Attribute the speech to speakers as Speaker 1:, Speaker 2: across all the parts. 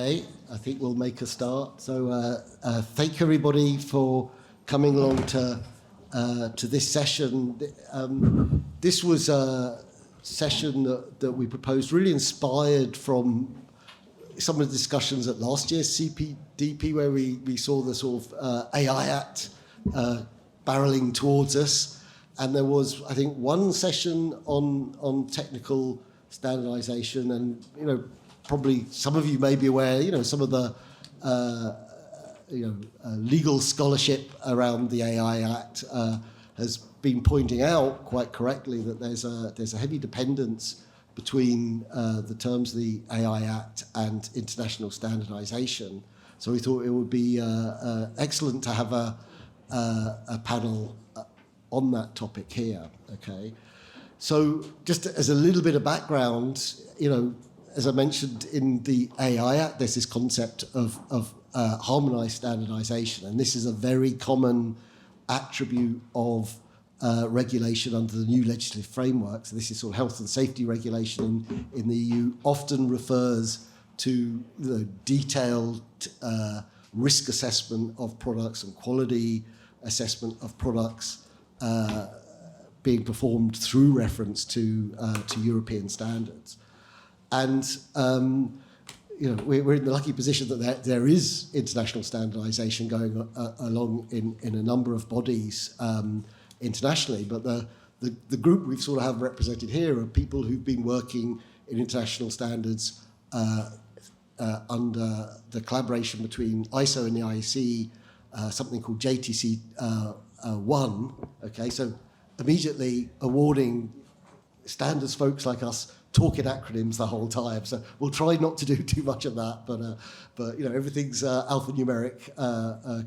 Speaker 1: Okay, I think we'll make a start. So thank everybody for coming along to this session. This was a session that we proposed, really inspired from some of the discussions at last year's CPDP, where we saw the sort of AI Act barreling towards us. And there was, I think, one session on technical standardization, and, you know, probably some of you may be aware, you know, some of the legal scholarship around the AI Act has been pointing out quite correctly that there's a heavy dependence between the terms of the AI Act and international standardization. So we thought it would be excellent to have a panel on that topic here. Okay, so just as a little bit of background, you know, as I mentioned, in the AI Act, there's this concept of harmonised standardisation, and this is a very common attribute of regulation under the new legislative framework. So this is sort of health and safety regulation in the EU, often refers to the detailed risk assessment of products and quality assessment of products being performed through reference to European standards. And you know, we're in the lucky position that there is international standardisation going along in a number of bodies internationally. But the group we've sort of have represented here are people who've been working in international standards under the collaboration between ISO and the IEC, something called JTC1. Okay, so immediately awarding standards folks like us talking acronyms the whole time, so we'll try not to do too much of that. But you know, everything's alphanumeric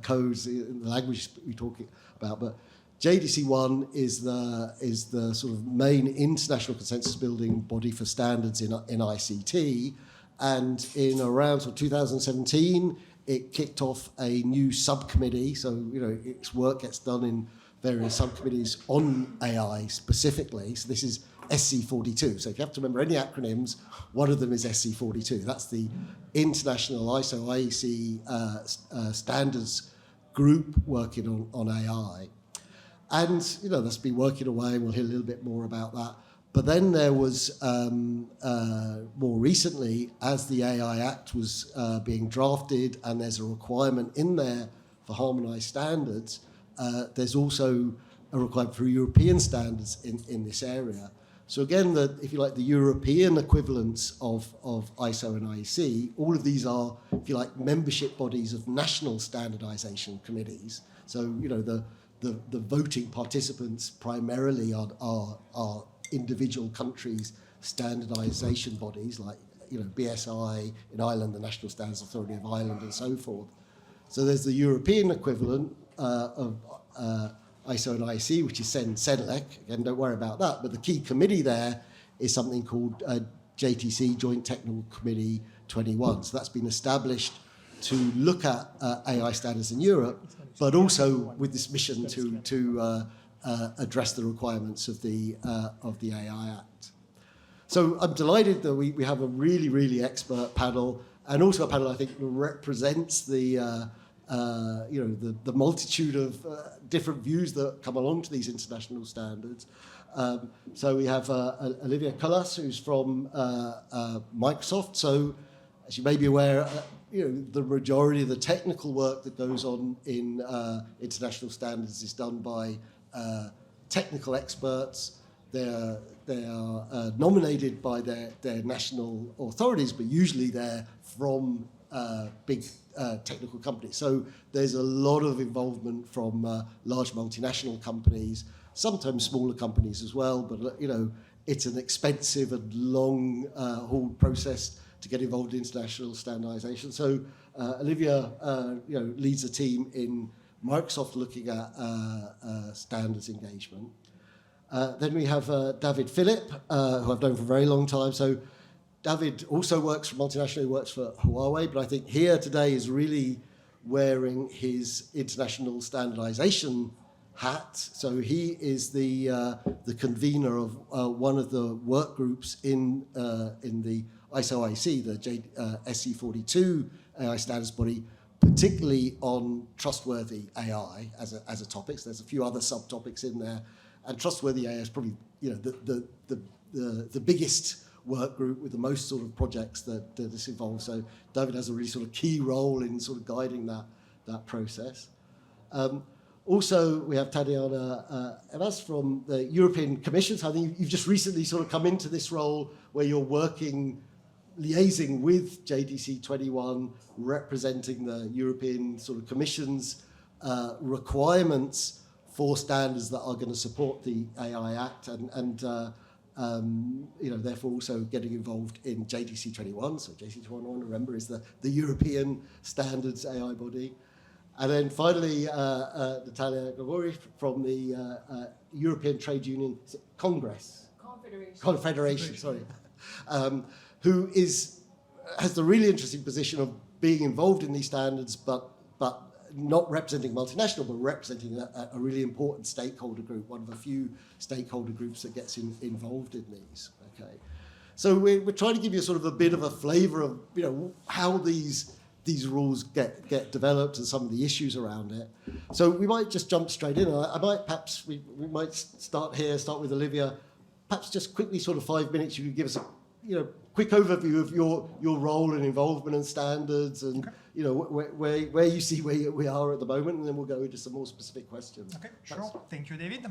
Speaker 1: codes in the language we're talking about. But JTC1 is the sort of main international consensus building body for standards in ICT, and in around sort of 2017, it kicked off a new subcommittee. So you know, its work gets done in various subcommittees on AI specifically. So this is SC42. So if you have to remember any acronyms, one of them is SC42. That's the International ISO IEC standards group working on AI. And, you know, that's been working away, and we'll hear a little bit more about that. But then there was, more recently, as the AI Act was being drafted, and there's a requirement in there for harmonised standards, there's also a requirement for European standards in this area. So again, if you like, the European equivalents of ISO and IEC, all of these are, if you like, membership bodies of national standardization committees. So, you know, the voting participants primarily are individual countries' standardization bodies, like, you know, BSI in Ireland, the National Standards Authority of Ireland, and so forth. So there's the European equivalent of ISO and IEC, which is CENELEC. Again, don't worry about that. But the key committee there is something called JTC, Joint Technical Committee 21. So that's been established to look at AI standards in Europe, but also with this mission to address the requirements of the AI Act. So I'm delighted that we have a really, really expert panel, and also a panel I think represents the the multitude of different views that come along to these international standards. So we have Olivier, who's from Microsoft. So as you may be aware, you know, the majority of the technical work that goes on in international standards is done by technical experts. They are nominated by their national authorities, but usually they're from big technical companies. So there's a lot of involvement from large multinational companies, sometimes smaller companies as well, but you know, it's an expensive and long haul process to get involved in international standardization. So Olivier leads a team in Microsoft looking at standards engagement. Then we have Filip, who I've known for a very long time. So David also works for multinational, he works for Huawei, but I think here today is really wearing his international standardization hat. So he is the convener of one of the work groups in the ISO-IC, the SC42 AI standards body, particularly on trustworthy AI as a topic. So there's a few other subtopics in there, and trustworthy AI is probably the biggest work group with the most sort of projects that this involves. So David has a really sort of key role in sort of guiding that process. Also, we have Tatjana Evas from the European Commission. So I think you've just recently sort of come into this role where you're liaising with JTC21, representing the European sort of Commission's requirements for standards that are going to support the AI Act, and therefore also getting involved in JTC21. So JTC21, remember, is the European standards AI body. And then finally, Natalia from the European Trade Union Confederation, sorry, who has the really interesting position of being involved in these standards, but not representing multinational, but representing a really important stakeholder group, one of a few stakeholder groups that gets involved in these. Okay, so we're trying to give you sort of a bit of a flavour of how these rules get developed and some of the issues around it. So we might just jump straight in. We might start with Olivier. Perhaps just quickly, sort of 5 minutes, you could give us a quick overview of your role and involvement in standards, and where you see where we are at the moment, and then we'll go into some more specific questions.
Speaker 2: Okay, sure. Thank you, David.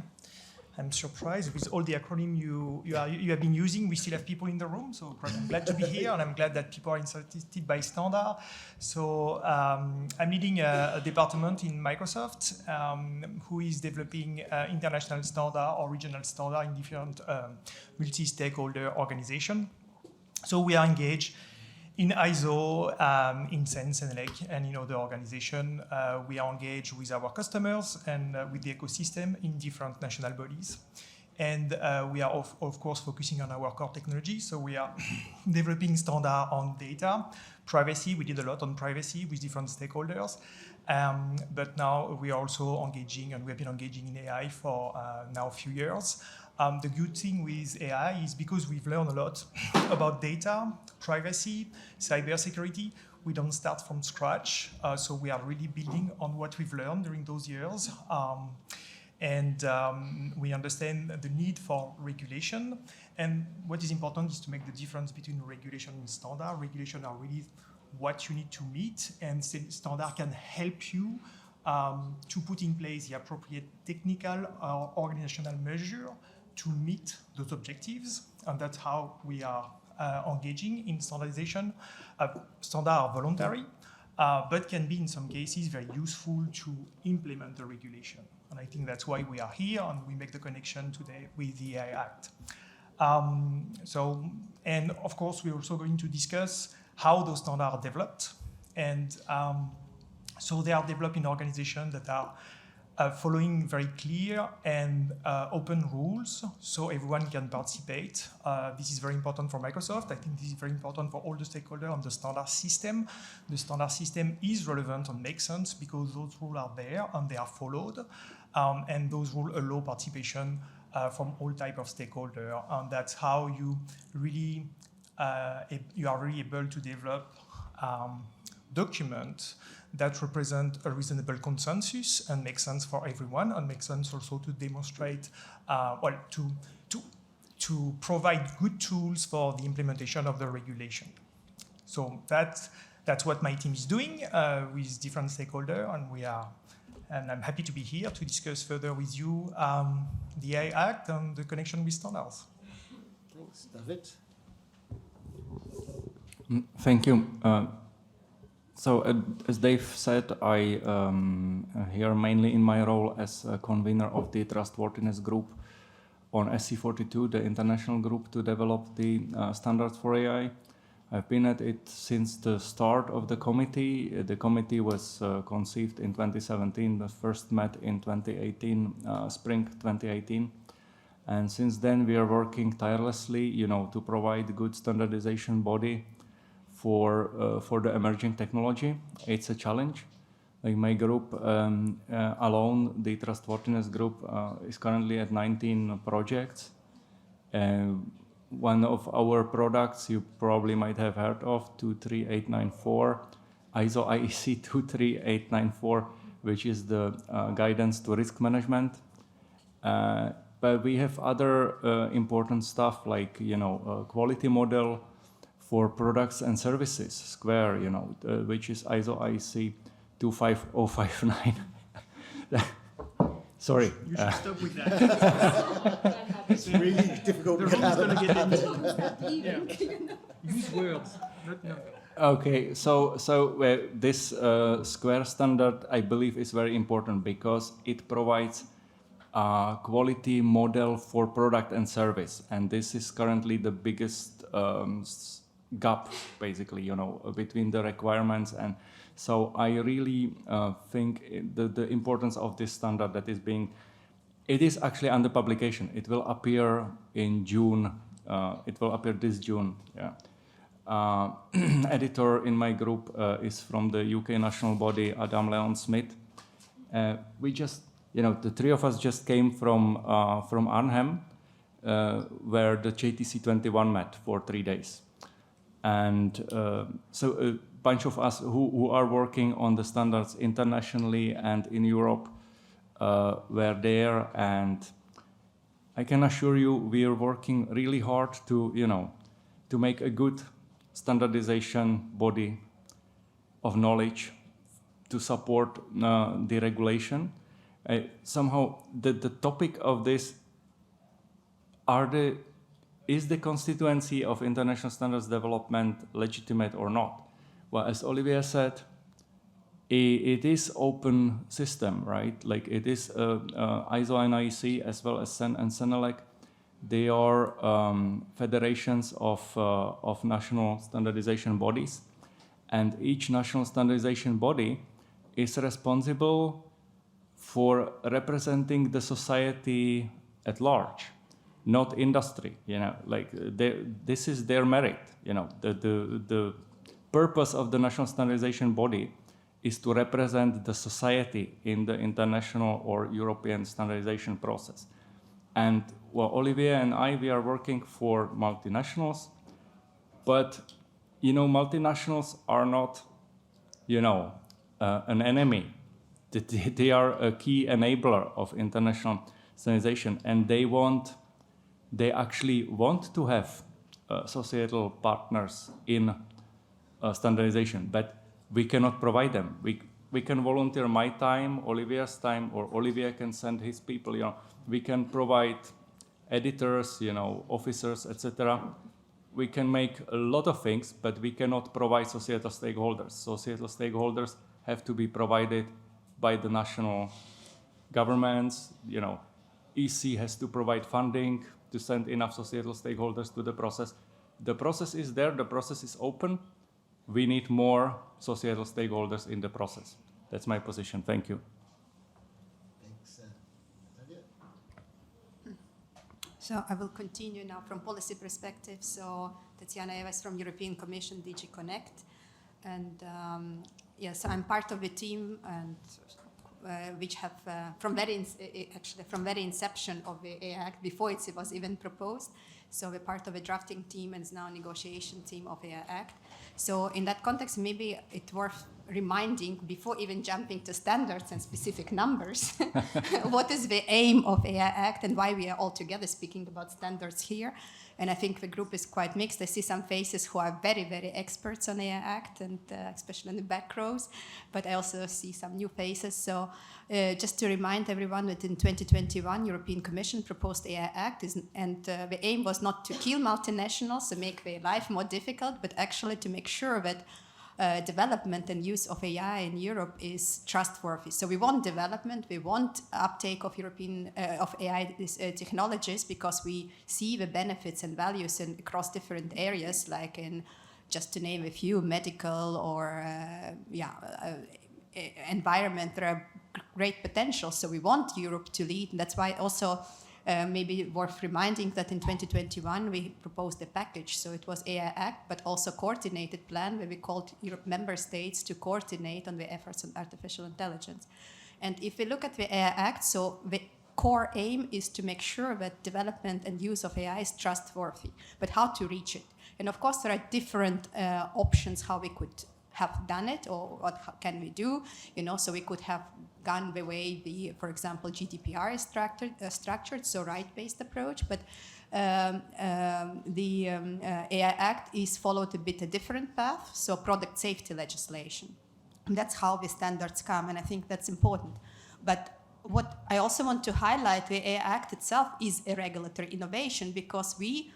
Speaker 2: I'm surprised with all the acronym you have been using. We still have people in the room, so I'm glad to be here, and I'm glad that people are interested by standard. So I'm leading a department in Microsoft who is developing international standard or regional standard in different multi-stakeholder organizations. So we are engaged in ISO, in CENELEC, and in other organizations. We are engaged with our customers and with the ecosystem in different national bodies. And we are, of course, focusing on our core technology. So we are developing standard on data, privacy. We did a lot on privacy with different stakeholders. But now we are also engaging, and we have been engaging in AI for now a few years. The good thing with AI is because we've learned a lot about data, privacy, cybersecurity. We don't start from scratch, so we are really building on what we've learned during those years. We understand the need for regulation. And what is important is to make the difference between regulation and standard. Regulation are really what you need to meet, and standard can help you to put in place the appropriate technical or organizational measure to meet those objectives. And that's how we are engaging in standardization. Standards are voluntary, but can be in some cases very useful to implement the regulation. And I think that's why we are here, and we make the connection today with the AI Act. And of course, we're also going to discuss how those standards are developed. And so they are developed in organizations that are following very clear and open rules, so everyone can participate. This is very important for Microsoft. I think this is very important for all the stakeholders on the standard system. The standard system is relevant and makes sense because those rules are there and they are followed. And those rules allow participation from all types of stakeholders. And that's how you are really able to develop documents that represent a reasonable consensus and make sense for everyone, and make sense also to demonstrate, to provide good tools for the implementation of the regulation. So that's what my team is doing with different stakeholders, and I'm happy to be here to discuss further with you the AI Act and the connection with standards.
Speaker 1: Thanks, David.
Speaker 3: Thank you. So, as Dave said, I am here mainly in my role as a convener of the Trustworthiness group on SC42, the international group to develop the standards for AI. I've been at it since the start of the committee. The committee was conceived in 2017, but first met in 2018, spring 2018. And since then, we are working tirelessly, to provide a good standardization body for the emerging technology. It's a challenge. Like my group alone, the Trustworthiness group, is currently at 19 projects. one of our products you probably might have heard of, 23894, ISO IEC 23894, which is the guidance to risk management. But we have other important stuff like, quality model for products and services, Square, which is ISO IEC 25059. Sorry.
Speaker 2: You should stop with that.
Speaker 1: It's really difficult
Speaker 2: The
Speaker 1: to
Speaker 2: room is going to get
Speaker 1: have.
Speaker 2: into. Use words, not numbers.
Speaker 3: Okay, so this Square standard, I believe, is very important because it provides a quality model for product and service, and this is currently the biggest gap, basically, between the requirements. And so I really think the importance of this standard that is it is actually under publication. It will appear in June. It will appear this June. Yeah. Editor in my group is from the UK national body, Adam Leon Smith. We just, the three of us just came from Arnhem, where the JTC21 met for 3 days. And so a bunch of us who are working on the standards internationally and in Europe were there. And I can assure you, we are working really hard to make a good standardization body of knowledge to support the regulation. Somehow the topic of this is the constituency of international standards development legitimate or not? Well, as Olivier said, it is open system, right? Like it is ISO and IEC as well as CEN and CENELEC. They are federations of national standardization bodies, and each national standardization body is responsible for representing the society at large, not industry. This is their merit. The purpose of the national standardization body is to represent the society in the international or European standardization process. And Olivier and we are working for multinationals, but multinationals are not, an enemy. They are a key enabler of international standardization, and they actually want to have societal partners in standardization, but we cannot provide them. We can volunteer my time, Olivier's time, or Olivier can send his people. We can provide editors, officers, etc. We can make a lot of things, but we cannot provide societal stakeholders. Societal stakeholders have to be provided by the national governments. EC has to provide funding to send enough societal stakeholders to the process. The process is there, the process is open. We need more societal stakeholders in the process. That's my position. Thank you.
Speaker 1: Thanks, Natalia.
Speaker 4: So I will continue now from policy perspective. So Tatjana, Evas from European Commission, DG CONNECT. And yes, I'm part of a team and which have from very inception of the AI Act, before it was even proposed. So we're part of a drafting team and is now a negotiation team of AI Act. So in that context, maybe it's worth reminding, before even jumping to standards and specific numbers, what is the aim of AI Act and why we are all together speaking about standards here. And I think the group is quite mixed. I see some faces who are very, very experts on AI Act, and especially in the back rows, but I also see some new faces. So just to remind everyone that in 2021, European Commission proposed AI Act, and the aim was not to kill multinationals, to make their life more difficult, but actually to make sure that development and use of AI in Europe is trustworthy. So we want development, we want uptake of of AI technologies, because we see the benefits and values across different areas, like in, just to name a few, medical or environment. There are great potential. So we want Europe to lead, and that's why also maybe worth reminding that in 2021 we proposed a package. So it was AI Act, but also coordinated plan where we called Europe member states to coordinate on the efforts on artificial intelligence. And if we look at the AI Act, so core aim is to make sure that development and use of AI is trustworthy, but how to reach it. And of course, there are different options how we could have done it, or what can we do, so we could have gone the way for example, GDPR is structured, so right-based approach, but the AI Act is followed a bit a different path, so product safety legislation. And that's how the standards come, and I think that's important. But what I also want to highlight, the AI Act itself is a regulatory innovation because we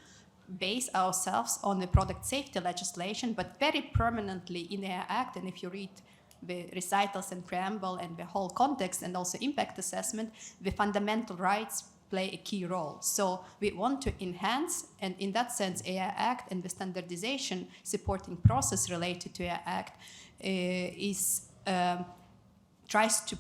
Speaker 4: base ourselves on the product safety legislation, but very permanently in the AI Act, and if you read the recitals and preamble and the whole context and also impact assessment, the fundamental rights play a key role. So we want to enhance, and in that sense, AI Act and the standardization supporting process related to AI Act tries to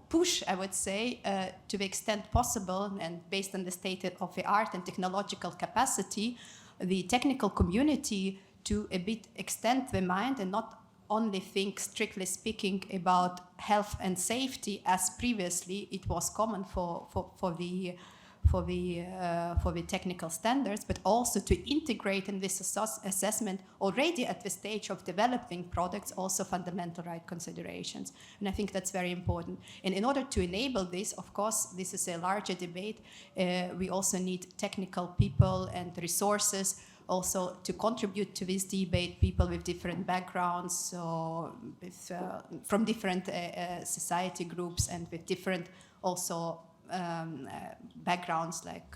Speaker 4: push, I would say, to the extent possible, and based on the state of the art and technological capacity, the technical community to a bit extend the mind and not only think, strictly speaking, about health and safety as previously it was common for the technical standards, but also to integrate in this assessment already at the stage of developing products also fundamental right considerations. And I think that's very important. And in order to enable this, of course, this is a larger debate. We also need technical people and resources also to contribute to this debate, people with different backgrounds, so from different society groups and with different also backgrounds like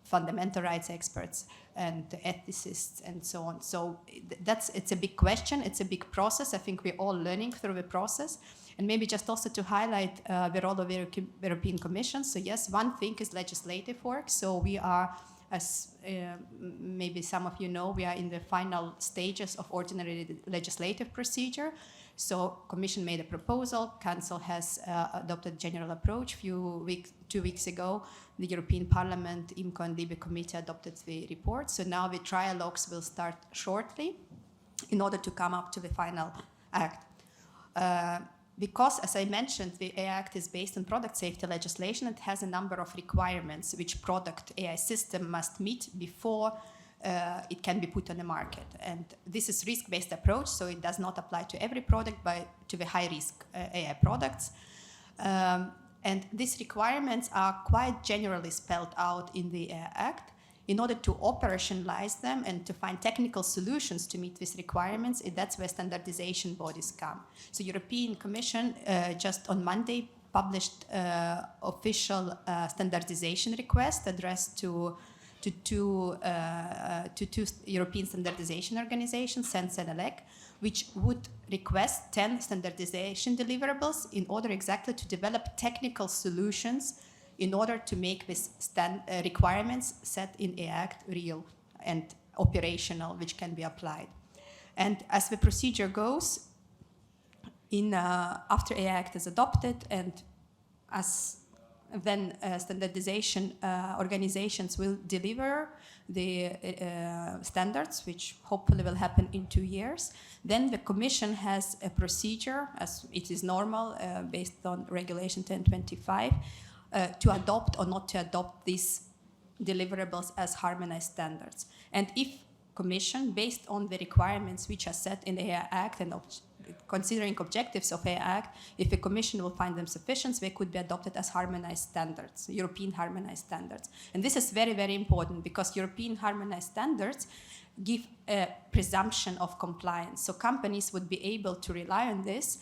Speaker 4: fundamental rights experts and ethicists and so on. So it's a big question, it's a big process. I think we're all learning through the process. And maybe just also to highlight the role of the European Commission. So yes, one thing is legislative work. So we are, as maybe some of you know, we are in the final stages of ordinary legislative procedure. So Commission made a proposal, Council has adopted general approach 2 weeks ago. The European Parliament, IMCO and LIBE Committee adopted the report. So now the trialogues will start shortly in order to come up to the final act. Because, as I mentioned, the AI Act is based on product safety legislation. It has a number of requirements which product AI system must meet before it can be put on the market. And this is risk-based approach, so it does not apply to every product, but to the high-risk AI products. And these requirements are quite generally spelled out in the AI Act. In order to operationalize them and to find technical solutions to meet these requirements, that's where standardization bodies come. So European Commission just on Monday published official standardization request addressed to two European standardization organizations, CENELEC, which would request 10 standardization deliverables in order exactly to develop technical solutions in order to make these requirements set in AI Act real and operational, which can be applied. And as the procedure goes, after AI Act is adopted, and as then standardization organizations will deliver the standards, which hopefully will happen in 2 years. Then the Commission has a procedure, as it is normal, based on Regulation 1025, to adopt or not to adopt these deliverables as harmonized standards. And if Commission, based on the requirements which are set in the AI Act and considering objectives of AI Act, if the Commission will find them sufficient, they could be adopted as harmonized standards, European harmonized standards. And this is very, very important because European harmonized standards give a presumption of compliance. So companies would be able to rely on this.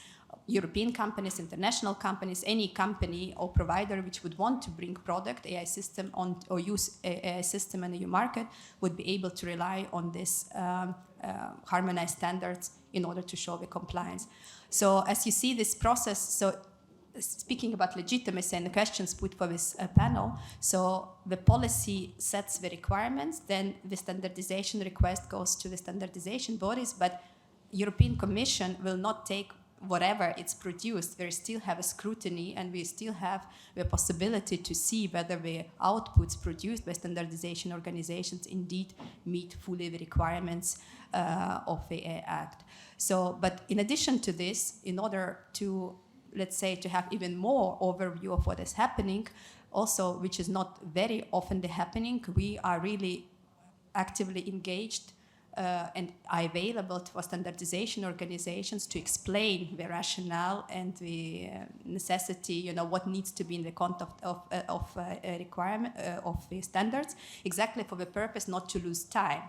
Speaker 4: European companies, international companies, any company or provider which would want to bring product AI system on or use AI system in the EU market would be able to rely on this harmonized standards in order to show the compliance. So as you see this process, so speaking about legitimacy and the questions put for this panel, so the policy sets the requirements, then the standardization request goes to the standardization bodies, but European Commission will not take whatever it's produced. We still have a scrutiny and we still have the possibility to see whether the outputs produced by standardization organizations indeed meet fully the requirements of the AI Act. So, but in addition to this, in order to let's say, to have even more overview of what is happening, also, which is not very often happening, we are really actively engaged and are available for standardization organizations to explain the rationale and the necessity, what needs to be in the context of requirement of the standards, exactly for the purpose not to lose time,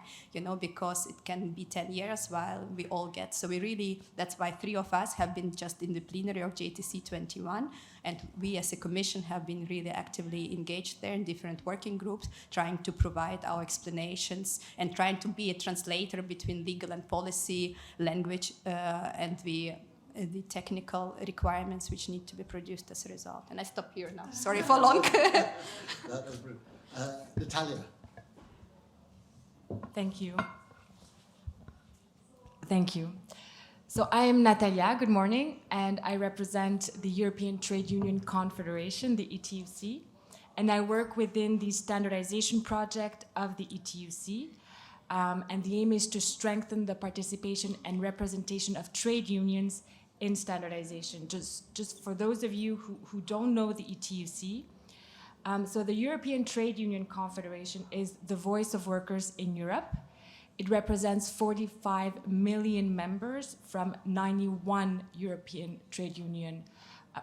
Speaker 4: because it can be 10 years while we all get. So we really, that's why 3 of us have been just in the plenary of JTC21, and we as a commission have been really actively engaged there in different working groups, trying to provide our explanations and trying to be a translator between legal and policy, language, and the technical requirements which need to be produced as a result. And I stop here now. Sorry for long.
Speaker 1: That was brilliant. Natalia.
Speaker 5: Thank you. Thank you. So I am Natalia, good morning, and I represent the European Trade Union Confederation, the ETUC, and I work within the standardization project of the ETUC, and the aim is to strengthen the participation and representation of trade unions in standardization. Just for those of you who don't know the ETUC, so the European Trade Union Confederation is the voice of workers in Europe. It represents 45 million members from 91 European trade union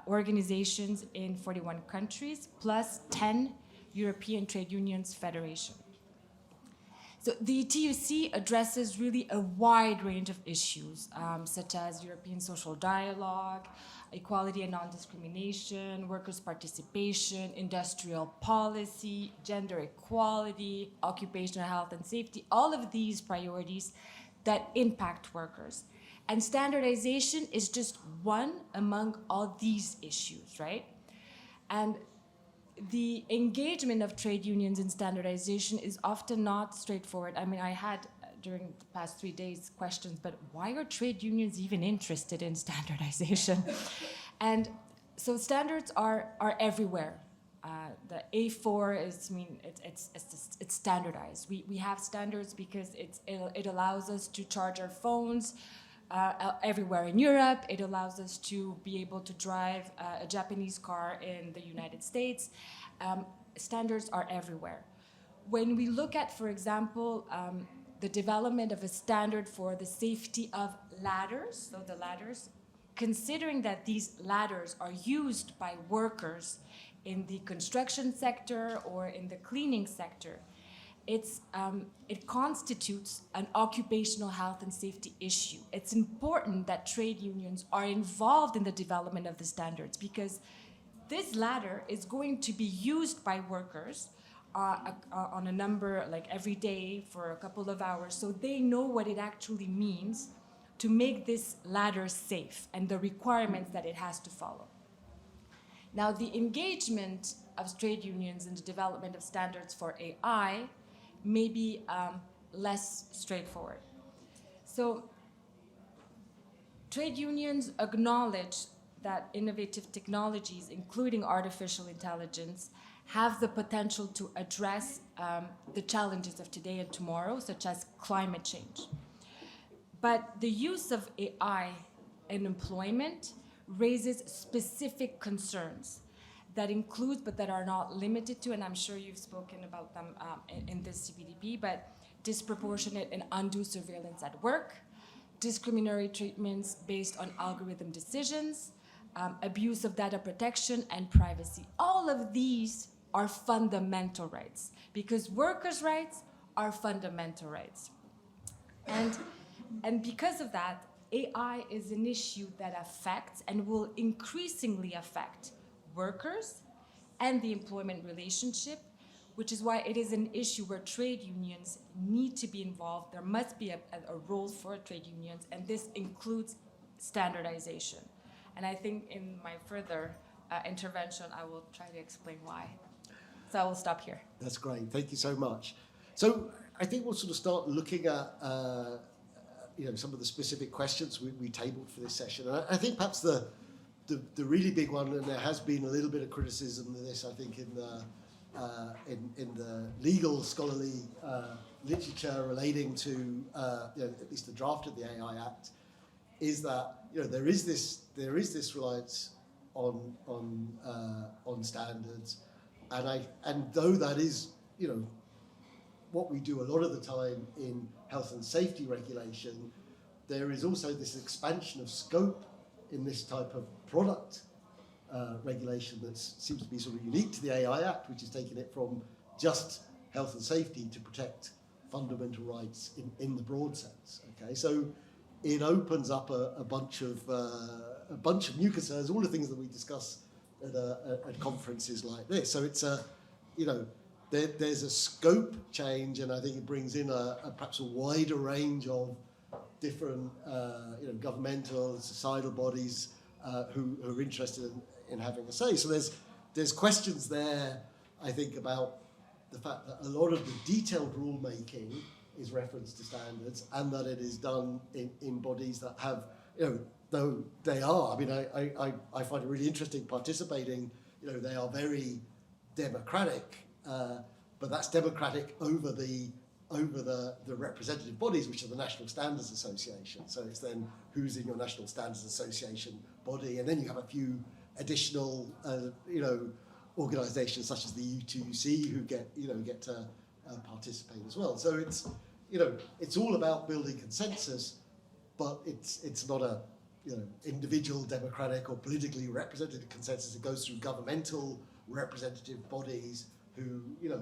Speaker 5: organizations in 41 countries, plus 10 European trade unions federation. So the ETUC addresses really a wide range of issues, such as European social dialogue, equality and non-discrimination, workers' participation, industrial policy, gender equality, occupational health and safety, all of these priorities that impact workers. And standardization is just one among all these issues, right? And the engagement of trade unions in standardization is often not straightforward. I mean, I had during the past 3 days questions, but why are trade unions even interested in standardization? And so standards are everywhere. The A4 is, it's standardized. We have standards because it allows us to charge our phones everywhere in Europe. It allows us to be able to drive a Japanese car in the United States. Standards are everywhere. When we look at, for example, the development of a standard for the safety of ladders, so the ladders, considering that these ladders are used by workers in the construction sector or in the cleaning sector, it constitutes an occupational health and safety issue. It's important that trade unions are involved in the development of the standards, because this ladder is going to be used by workers on a number, like every day for a couple of hours, so they know what it actually means to make this ladder safe and the requirements that it has to follow. Now, the engagement of trade unions in the development of standards for AI may be less straightforward. So, trade unions acknowledge that innovative technologies, including artificial intelligence, have the potential to address the challenges of today and tomorrow, such as climate change. But the use of AI in employment raises specific concerns that include, but that are not limited to, and I'm sure you've spoken about them in this CPDP, but disproportionate and undue surveillance at work, discriminatory treatments based on algorithm decisions, abuse of data protection and privacy. All of these are fundamental rights, because workers' rights are fundamental rights. And because of that, AI is an issue that affects and will increasingly affect workers and the employment relationship, which is why it is an issue where trade unions need to be involved. There must be a role for trade unions, and this includes standardization. And I think in my further intervention, I will try to explain why. So I will stop here.
Speaker 1: That's great. Thank you so much. So I think we'll sort of start looking at some of the specific questions we tabled for this session. And I think perhaps the really big one, and there has been a little bit of criticism of this, I think, in the legal scholarly literature relating to at least the draft of the AI Act, is that there is this reliance on standards, and though that is, you know, what we do a lot of the time in health and safety regulation, there is also this expansion of scope in this type of product regulation that seems to be sort of unique to the AI Act, which is taking it from just health and safety to protect fundamental rights in the broad sense. Okay, so it opens up a bunch of new concerns, all the things that we discuss at conferences like this. So it's you know, there's a scope change, and I think it brings in perhaps a wider range of different you know, governmental and societal bodies who are interested in having a say. So there's questions there, I think, about the fact that a lot of the detailed rulemaking is referenced to standards, and that it is done in bodies that have, you know, though they are, I mean, I find it really interesting participating, you know, they are very democratic, but that's democratic over the representative bodies, which are the National Standards Association. So it's then who's in your National Standards Association body, and then you have a few additional, you know, organisations such as the U2C who get to participate as well. So it's, you know, it's all about building consensus, but it's not a, you know, individual democratic or politically representative consensus. It goes through governmental representative bodies who, you know,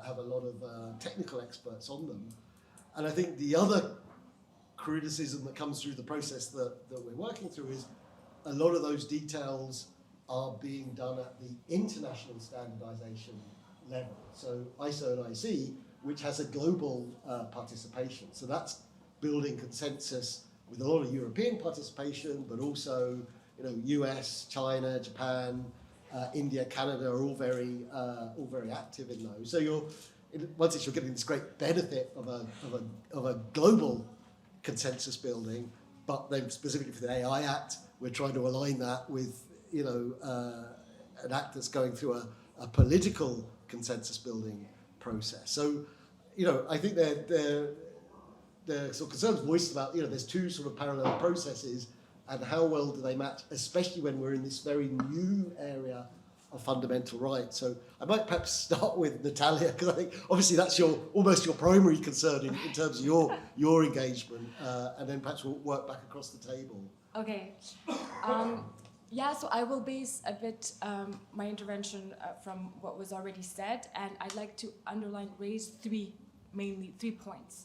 Speaker 1: have a lot of technical experts on them. And I think the other criticism that comes through the process that we're working through is a lot of those details are being done at the international standardization level. So ISO and IC, which has a global participation. So that's building consensus with a lot of European participation, but also, you know, US, China, Japan, India, Canada are all very active in those. So you're getting this great benefit of a global consensus building, but then specifically for the AI Act, we're trying to align that with, you know, an act that's going through a political consensus building process. So, you know, I think there sort of concerns voiced about, you know, there's two sort of parallel processes, and how well do they match, especially when we're in this very new area of fundamental rights. So I might perhaps start with Natalia, because I think obviously that's almost your primary concern in terms of your engagement, and then perhaps we'll work back across the table.
Speaker 5: Okay. Yeah, so I will base a bit my intervention from what was already said, and I'd like to raise mainly three points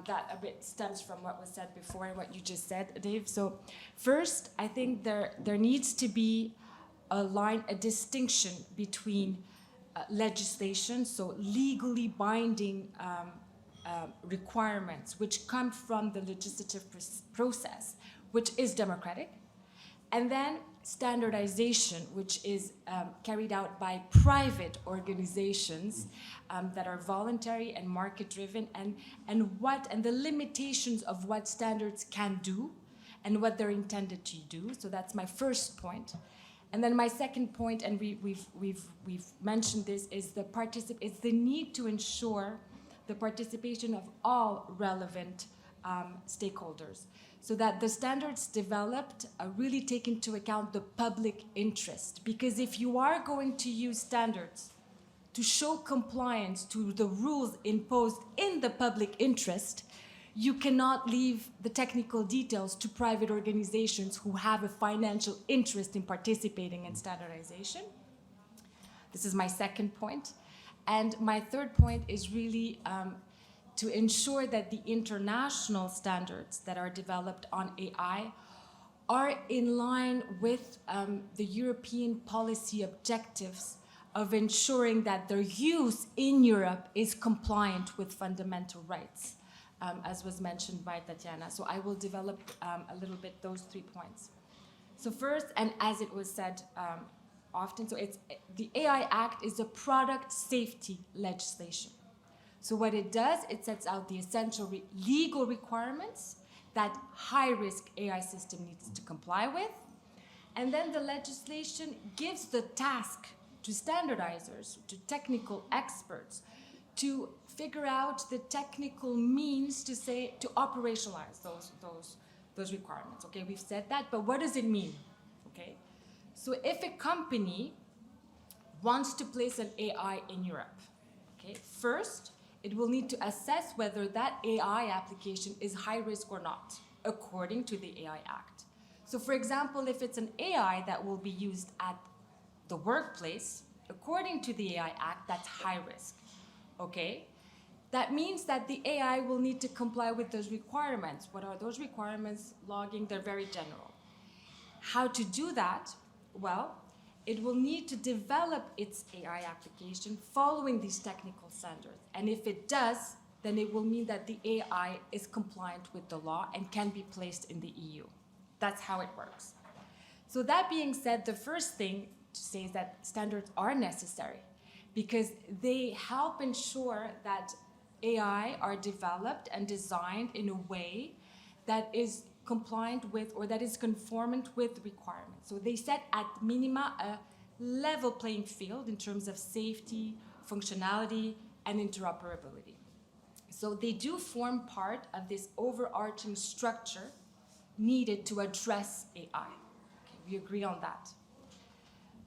Speaker 5: that a bit stems from what was said before and what you just said, Dave. So first, I think there needs to be a distinction between legislation, so legally binding requirements which come from the legislative process, which is democratic, and then standardization, which is carried out by private organizations that are voluntary and market-driven, and the limitations of what standards can do and what they're intended to do. So that's my first point. And then my second point, and we've mentioned this, is it's the need to ensure the participation of all relevant stakeholders, so that the standards developed really take into account the public interest. Because if you are going to use standards to show compliance to the rules imposed in the public interest, you cannot leave the technical details to private organizations who have a financial interest in participating in standardization. This is my second point. And my third point is really to ensure that the international standards that are developed on AI are in line with the European policy objectives of ensuring that their use in Europe is compliant with fundamental rights, as was mentioned by Tatjana. So I will develop a little bit those 3 points. So first, and as it was said often, so the AI Act is a product safety legislation. So what it does, it sets out the essential legal requirements that high-risk AI system needs to comply with. And then the legislation gives the task to standardizers, to technical experts, to figure out the technical means to operationalize those requirements. Okay, we've said that, but what does it mean? Okay, So if a company wants to place an AI in Europe, okay, first, it will need to assess whether that AI application is high risk or not, according to the AI Act. So for example, if it's an AI that will be used at the workplace, according to the AI Act, that's high risk, okay? That means that the AI will need to comply with those requirements. What are those requirements? Logging, they're very general. How to do that? Well, it will need to develop its AI application following these technical standards. And if it does, then it will mean that the AI is compliant with the law and can be placed in the EU. That's how it works. So that being said, the first thing to say is that standards are necessary because they help ensure that AI are developed and designed in a way that is compliant with or that is conformant with requirements. So they set at minima a level playing field in terms of safety, functionality, and interoperability. So they do form part of this overarching structure needed to address AI. Okay, we agree on that.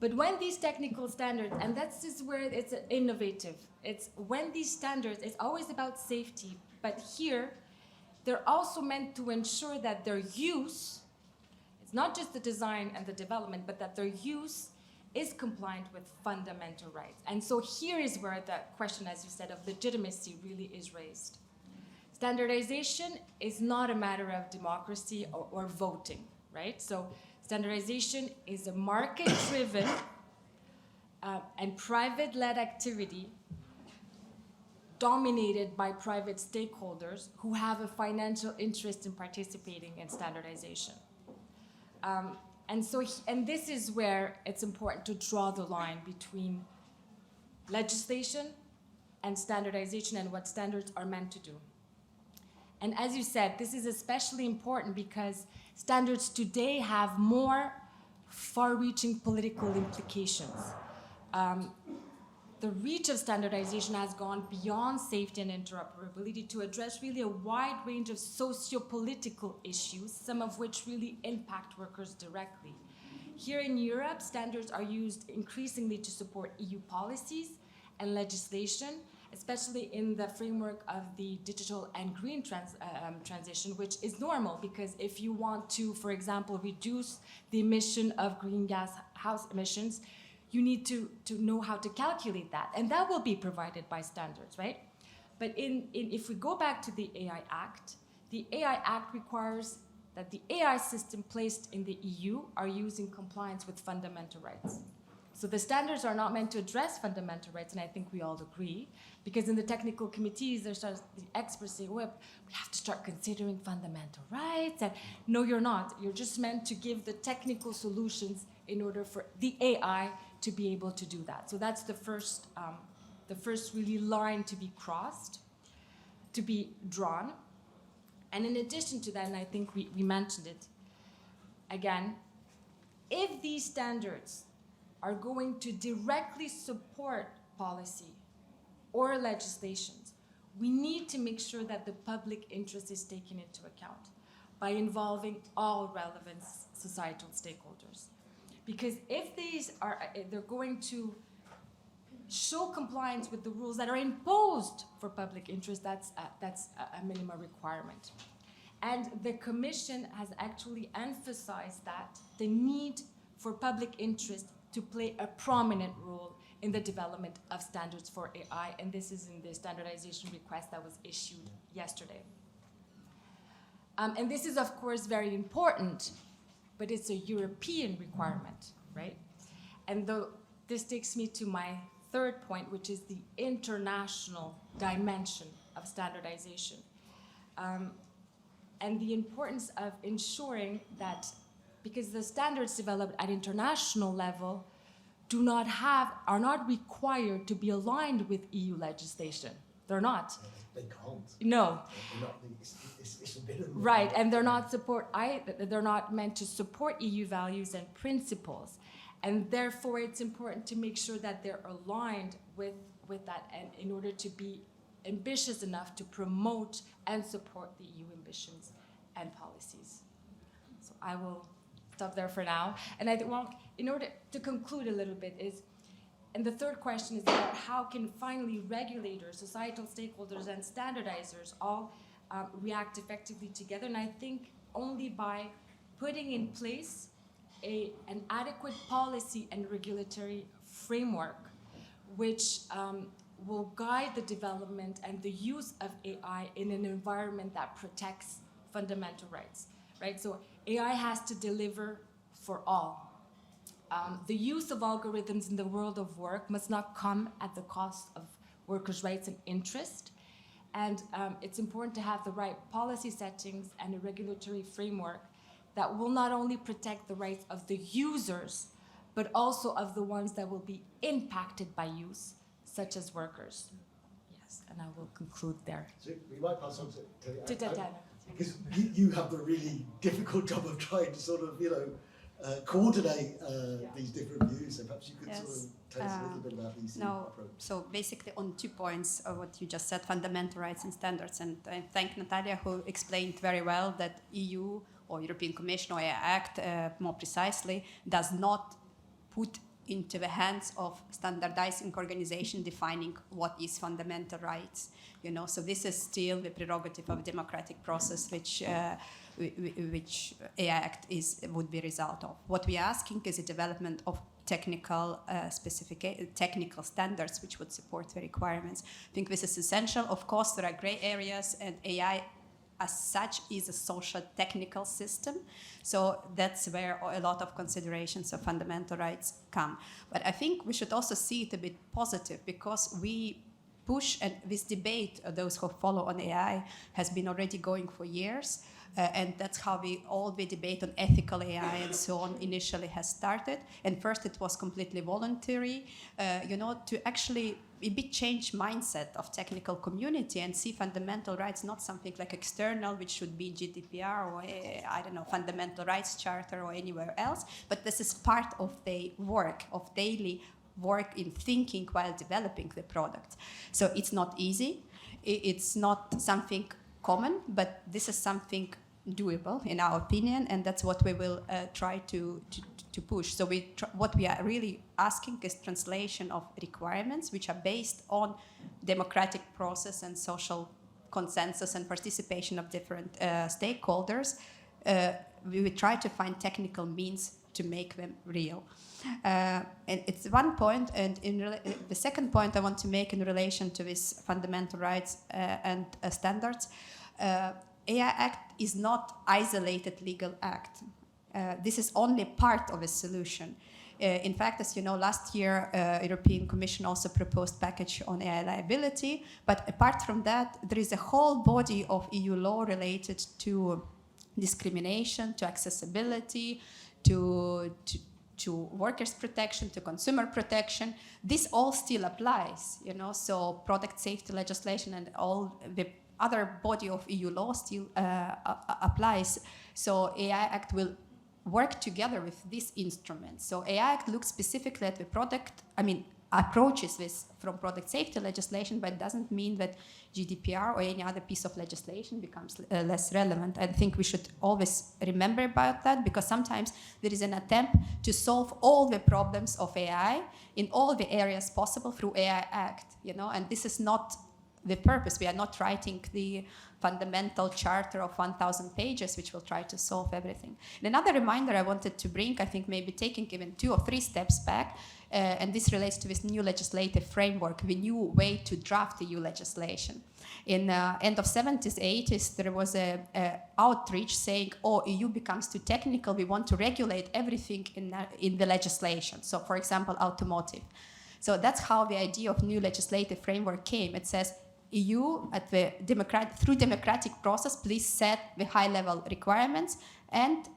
Speaker 5: But when these technical standards, and that's just where it's innovative, it's when these standards, it's always about safety, but here, they're also meant to ensure that their use, it's not just the design and the development, but that their use is compliant with fundamental rights. And so here is where the question, as you said, of legitimacy really is raised. Standardization is not a matter of democracy or voting, right? So standardization is a market-driven and private-led activity dominated by private stakeholders who have a financial interest in participating in standardization. And this is where it's important to draw the line between legislation and standardization and what standards are meant to do. And as you said, this is especially important because standards today have more far-reaching political implications. The reach of standardization has gone beyond safety and interoperability to address really a wide range of socio-political issues, some of which really impact workers directly. Here in Europe, standards are used increasingly to support EU policies and legislation, especially in the framework of the digital and green transition, which is normal because if you want to, for example, reduce the emission of greenhouse emissions, you need to know how to calculate that. And that will be provided by standards, right? But if we go back to the AI Act requires that the AI system placed in the EU are used in compliance with fundamental rights. So the standards are not meant to address fundamental rights, and I think we all agree, because in the technical committees, the experts say, well, we have to start considering fundamental rights, and no, you're not. You're just meant to give the technical solutions in order for the AI to be able to do that. So that's the first really line to be crossed, to be drawn. And in addition to that, and I think we mentioned it, again, if these standards are going to directly support policy or legislations, we need to make sure that the public interest is taken into account by involving all relevant societal stakeholders. Because if they're going to show compliance with the rules that are imposed for public interest, that's a minimum requirement. And the Commission has actually emphasized that the need for public interest to play a prominent role in the development of standards for AI, and this is in the standardization request that was issued yesterday. And this is, of course, very important, but it's a European requirement, right? And this takes me to my third point, which is the international dimension of standardization. And the importance of ensuring that, because the standards developed at international level are not required to be aligned with EU legislation. They're not.
Speaker 1: They can't.
Speaker 5: No.
Speaker 1: It's forbidden.
Speaker 5: Right, and they're not meant to support EU values and principles. And therefore, it's important to make sure that they're aligned with that, and in order to be ambitious enough to promote and support the EU ambitions and policies. So I will stop there for now. And I think, well, in order to conclude a little bit is, and the third question is about how can finally regulators, societal stakeholders, and standardizers all react effectively together. And I think only by putting in place an adequate policy and regulatory framework which will guide the development and the use of AI in an environment that protects fundamental rights, right? So AI has to deliver for all. The use of algorithms in the world of work must not come at the cost of workers' rights and interest. And it's important to have the right policy settings and a regulatory framework that will not only protect the rights of the users, but also of the ones that will be impacted by use, such as workers. Yes, and I will conclude there.
Speaker 1: So we might pass on to
Speaker 5: Tatjana.
Speaker 1: because you have the really difficult job of trying to sort of, coordinate these different views. So perhaps you could sort of tell us a little bit about these approach.
Speaker 4: So basically on 2 points of what you just said, fundamental rights and standards. And I thank Natalia who explained very well that EU or European Commission or AI Act, more precisely, does not put into the hands of standardizing organization defining what is fundamental rights. So this is still the prerogative of democratic process, which AI Act would be a result of. What we are asking is a development of technical technical standards which would support the requirements. I think this is essential. Of course, there are gray areas, and AI as such is a social technical system. So that's where a lot of considerations of fundamental rights come. But I think we should also see it a bit positive, because we push, and this debate, those who follow on AI, has been already going for years. And that's how all the debate on ethical AI and so on initially has started. And first it was completely voluntary, to actually a bit change mindset of technical community and see fundamental rights not something like external, which should be GDPR or fundamental rights charter or anywhere else, but this is part of the work, of daily work in thinking while developing the product. So it's not easy, it's not something common, but this is something doable in our opinion, and that's what we will try to push. So what we are really asking is translation of requirements which are based on democratic process and social consensus and participation of different stakeholders. We will try to find technical means to make them real. And it's one point, and the second point I want to make in relation to this fundamental rights and standards, AI Act is not isolated legal act. This is only part of a solution. In fact, as you know, last year, European Commission also proposed package on AI liability. But apart from that, there is a whole body of EU law related to discrimination, to accessibility, to workers' protection, to consumer protection. This all still applies, so product safety legislation and all the other body of EU law still applies. So AI Act will work together with this instrument. So AI Act looks specifically at the approaches this from product safety legislation, but doesn't mean that GDPR or any other piece of legislation becomes less relevant. I think we should always remember about that, because sometimes there is an attempt to solve all the problems of AI in all the areas possible through AI Act, and this is not the purpose. We are not writing the fundamental charter of 1,000 pages, which will try to solve everything. And another reminder I wanted to bring, I think maybe taking even 2 or 3 steps back, and this relates to this new legislative framework, the new way to draft EU legislation. In end of 70s, 80s, there was a outreach saying, EU becomes too technical, we want to regulate everything in the legislation. So, for example, automotive. So that's how the idea of new legislative framework came. It says, EU, through democratic process, please set the high-level requirements, and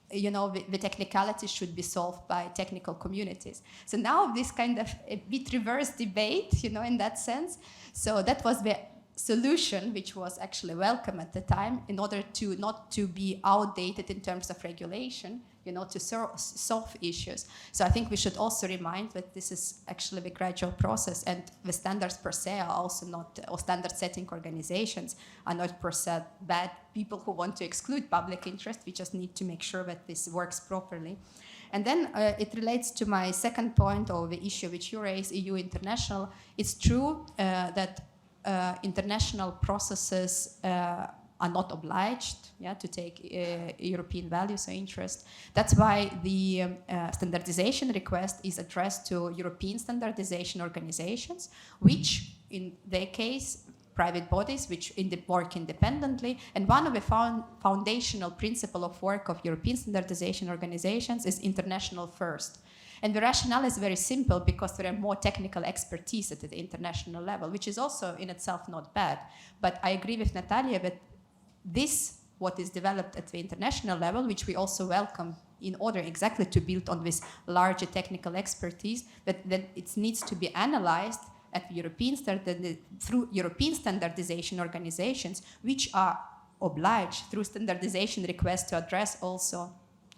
Speaker 4: the technicalities should be solved by technical communities. So now this kind of a bit reverse debate, in that sense. So that was the solution, which was actually welcome at the time, in order to not to be outdated in terms of regulation, to solve issues. So I think we should also remind that this is actually the gradual process, and the standards per se are also not, or standard setting organizations are not per se bad people who want to exclude public interest. We just need to make sure that this works properly. And then it relates to my second point, or the issue which you raised, EU international. It's true that international processes are not obliged to take European values or interest. That's why the standardization request is addressed to European standardization organizations, which in their case, private bodies which work independently. And one of the foundational principle of work of European standardization organizations is international first. And the rationale is very simple, because there are more technical expertise at the international level, which is also in itself not bad. But I agree with Natalia that this, what is developed at the international level, which we also welcome in order exactly to build on this larger technical expertise, that it needs to be analyzed at European through European standardization organizations, which are obliged through standardization requests to address also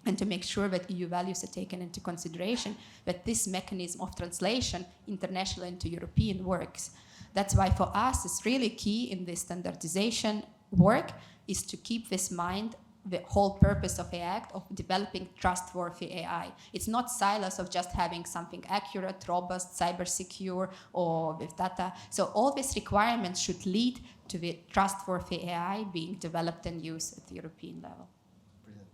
Speaker 4: and to make sure that EU values are taken into consideration, that this mechanism of translation international into European works. That's why for us it's really key in this standardization work is to keep this mind the whole purpose of the Act of developing trustworthy AI. It's not silos of just having something accurate, robust, cyber secure, or with data. So all these requirements should lead to the trustworthy AI being developed and used at the European level.
Speaker 1: Brilliant.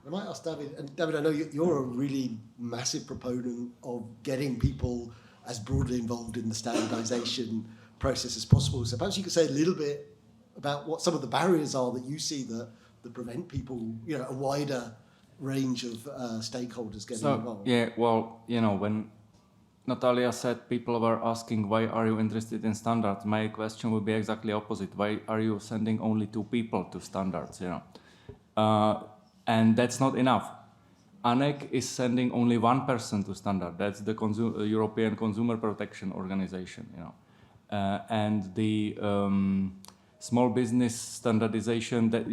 Speaker 1: I might ask David, and David, I know you're a really massive proponent of getting people as broadly involved in the standardization process as possible. So perhaps you could say a little bit about what some of the barriers are that you see that prevent people, a wider range of stakeholders getting involved.
Speaker 3: Yeah, well, when Natalia said people were asking, why are you interested in standards? My question would be exactly opposite. Why are you sending only 2 people to standards, And that's not enough. CNECT is sending only 1 person to standard. That's the European Consumer Protection Organization, and the small business standardization, that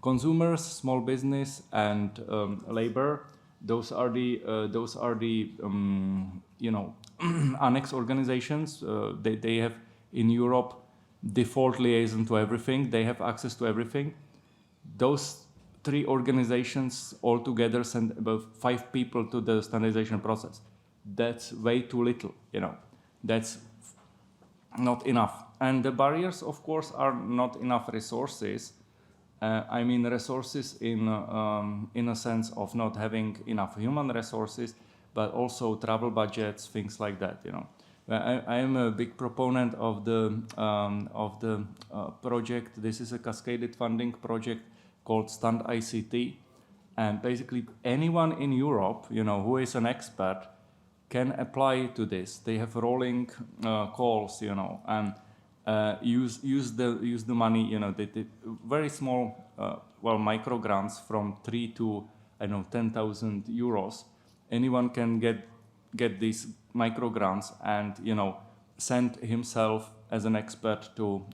Speaker 3: consumers, small business, and labor. Those are the annex organizations. They have in Europe default liaison to everything. They have access to everything. Those 3 organizations all together send about 5 people to the standardization process. That's way too little. That's not enough. And the barriers, of course, are not enough resources. I mean resources in a sense of not having enough human resources, but also travel budgets, things like that. I am a big proponent of the project. This is a cascaded funding project called Stand ICT, and basically anyone in Europe, who is an expert, can apply to this. They have rolling calls, and use the money. They very small, micro grants from 3 to 10,000 euros. Anyone can get these micro grants and send himself as an expert to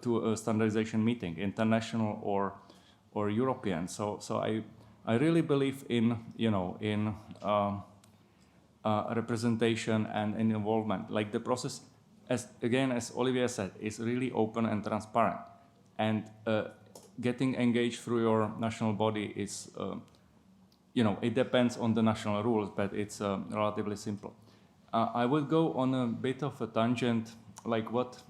Speaker 3: to a standardization meeting, international or European. So I really believe in representation and involvement. Like the process, as Olivier said, is really open and transparent. And getting engaged through your national body is, it depends on the national rules, but it's relatively simple. I would go on a bit of a tangent, like what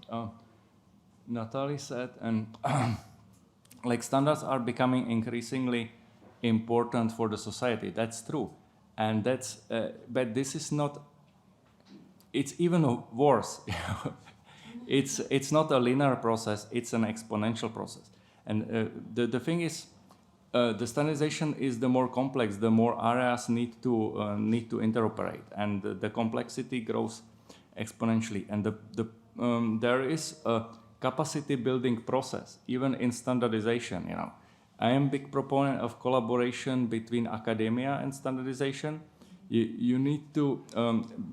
Speaker 3: Natalia said, and like standards are becoming increasingly important for the society. That's true. And that's, but this is not, it's even worse. It's not a linear process, it's an exponential process. And the thing is, the standardization is the more complex, the more areas need to interoperate, and the complexity grows exponentially. And there is a capacity building process, even in standardization. I am a big proponent of collaboration between academia and standardization. You need to,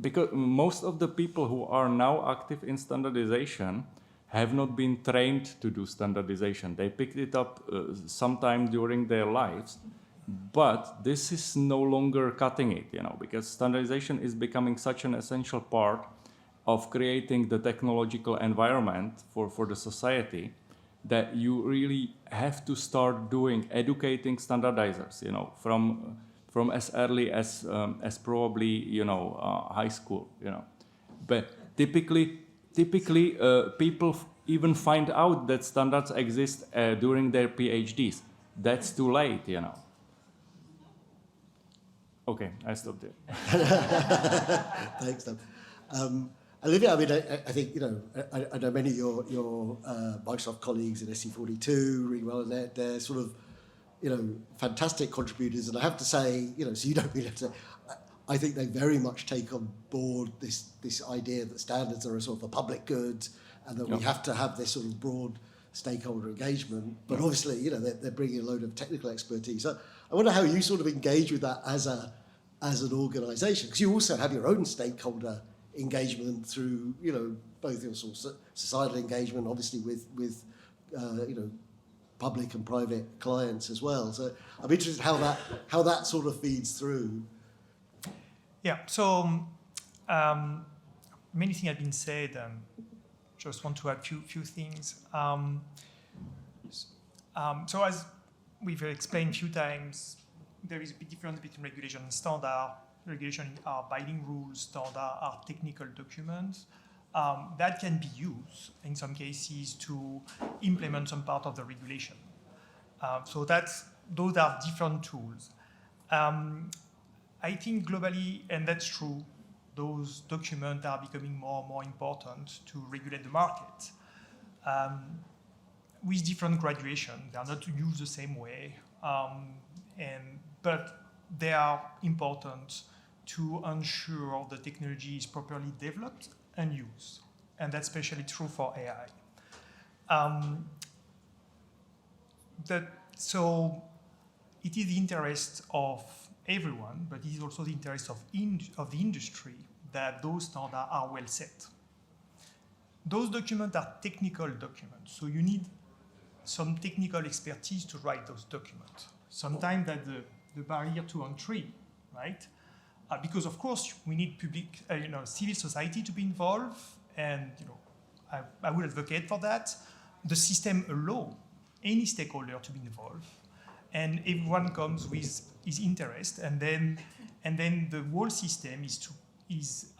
Speaker 3: because most of the people who are now active in standardization have not been trained to do standardization. They picked it up sometime during their lives, but this is no longer cutting it, because standardization is becoming such an essential part of creating the technological environment for the society that you really have to start educating standardizers, from as early as probably high school, But typically people even find out that standards exist during their PhDs. That's too late, Okay, I stop there.
Speaker 1: Thanks, Tom. Olivier, I mean, I think, I know many of your Microsoft colleagues in SC42 really well, and they're sort of, fantastic contributors. And I have to say, so you don't really have to, I think they very much take on board this idea that standards are a sort of a public good and that we have to have this sort of broad stakeholder engagement. But obviously, they're bringing a load of technical expertise. So I wonder how you sort of engage with that as an organisation, because you also have your own stakeholder engagement through, both your sort of societal engagement, obviously with public and private clients as well. So I'm interested how that sort of feeds through.
Speaker 2: Yeah. So many things have been said. Just want to add few things. So as we've explained a few times, there is a big difference between regulation and standard. Regulation are binding rules, standard are technical documents that can be used in some cases to implement some part of the regulation. So those are different tools. I think globally, and that's true, those documents are becoming more and more important to regulate the market. With different graduation, they are not used the same way, but they are important to ensure the technology is properly developed and used. And that's especially true for AI. So it is the interest of everyone, but it is also the interest of the industry that those standards are well set. Those documents are technical documents, so you need some technical expertise to write those documents. Sometimes that's the barrier to entry, right? Because of course we need public, civil society to be involved, and I would advocate for that. The system allows any stakeholder to be involved, and everyone comes with his interest, and then the whole system is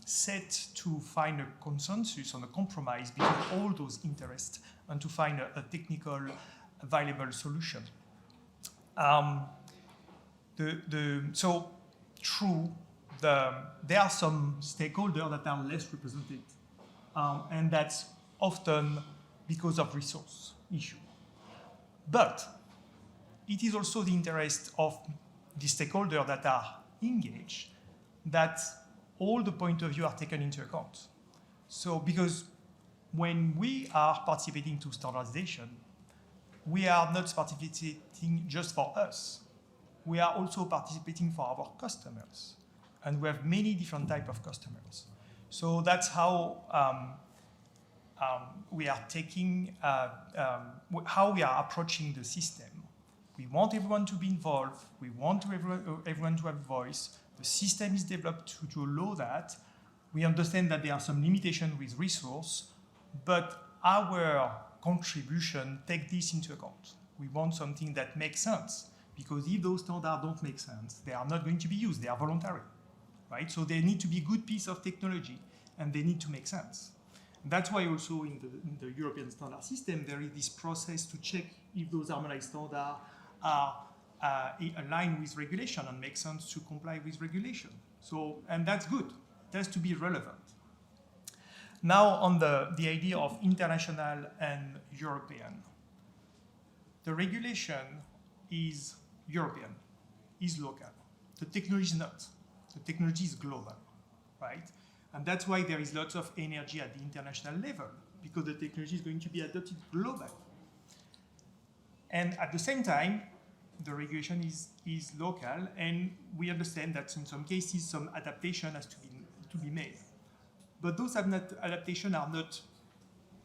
Speaker 2: set to find a consensus and a compromise between all those interests and to find a technical viable solution. So true, there are some stakeholders that are less represented, and that's often because of resource issue. But it is also the interest of the stakeholders that are engaged that all the point of view are taken into account. So because when we are participating to standardization, we are not participating just for us. We are also participating for our customers. And we have many different types of customers. So that's how we are taking, how we are approaching the system. We want everyone to be involved. We want everyone to have a voice. The system is developed to allow that. We understand that there are some limitations with resource, but our contribution takes this into account. We want something that makes sense, because if those standards don't make sense, they are not going to be used. They are voluntary, right? So they need to be a good piece of technology, and they need to make sense. That's why also in the European standard system, there is this process to check if those harmonized standards are aligned with regulation and make sense to comply with regulation. So, and that's good. It has to be relevant. Now on the idea of international and European. The regulation is European, is local. The technology is not. The technology is global, right? And that's why there is lots of energy at the international level, because the technology is going to be adopted globally. And at the same time, the regulation is local, and we understand that in some cases, some adaptation has to be made. But those adaptations are not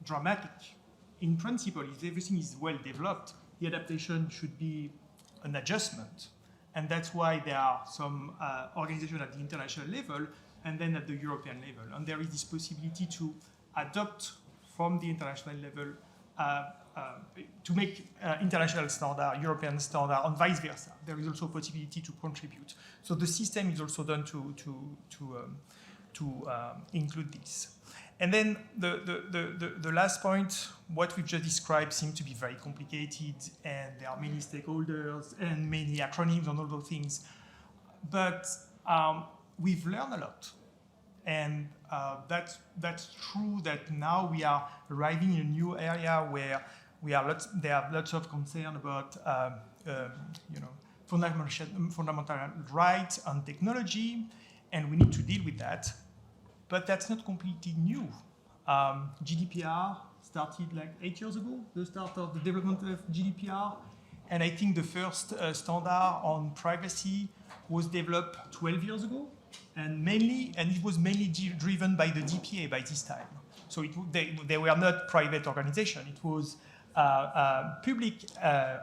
Speaker 2: dramatic. In principle, if everything is well developed, the adaptation should be an adjustment. And that's why there are some organizations at the international level and then at the European level. And there is this possibility to adopt from the international level to make international standard, European standard, and vice versa. There is also a possibility to contribute. So the system is also done to include this. And then the last point, what we've just described seems to be very complicated, and there are many stakeholders and many acronyms and all those things. But we've learned a lot. And that's true that now we are arriving in a new area where there are lots of concern about fundamental rights and technology, and we need to deal with that. But that's not completely new. GDPR started like 8 years ago, the start of the development of GDPR. And I think the first standard on privacy was developed 12 years ago. And it was mainly driven by the DPA by this time. So they were not private organization. It was a public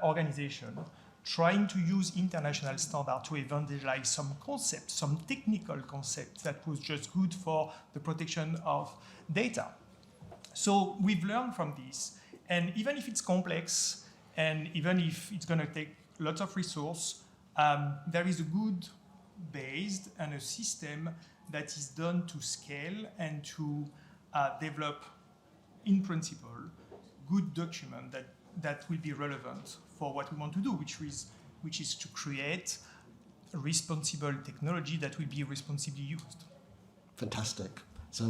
Speaker 2: organization trying to use international standard to evangelize some concepts, some technical concepts that was just good for the protection of data. So we've learned from this. And even if it's complex, and even if it's going to take lots of resource, there is a good base and a system that is done to scale and to develop, in principle, good document that will be relevant for what we want to do, which is to create a responsible technology that will be responsibly used.
Speaker 1: Fantastic. So,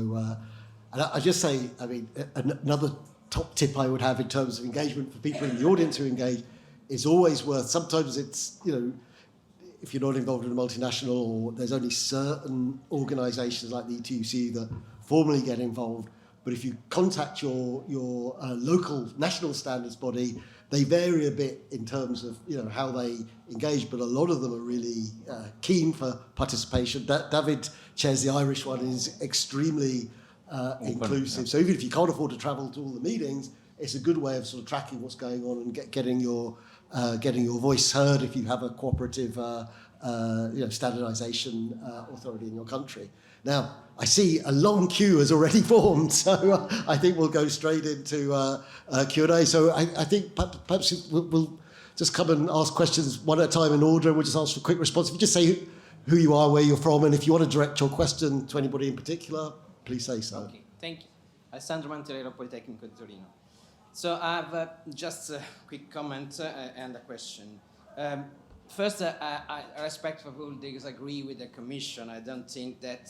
Speaker 1: and I just say, I mean, another top tip I would have in terms of engagement for people in the audience who engage is always worth, sometimes it's, if you're not involved in a multinational, or there's only certain organisations like the ETUC that formally get involved, but if you contact your local national standards body, they vary a bit in terms of how they engage, but a lot of them are really keen for participation. David chairs the Irish one, is extremely inclusive. Yeah. So even if you can't afford to travel to all the meetings, it's a good way of sort of tracking what's going on and getting your voice heard if you have a cooperative standardization authority in your country. Now, I see a long queue has already formed, so I think we'll go straight into Q&A. So I think perhaps we'll just come and ask questions one at a time in order, and we'll just ask for quick response. If you just say who you are, where you're from, and if you want to direct your question to anybody in particular, please say so.
Speaker 6: Okay, thank you. Alessandro Mantelero, Politecnico di Torino. So I have just a quick comment and a question. First, I respectfully disagree with the Commission. I don't think that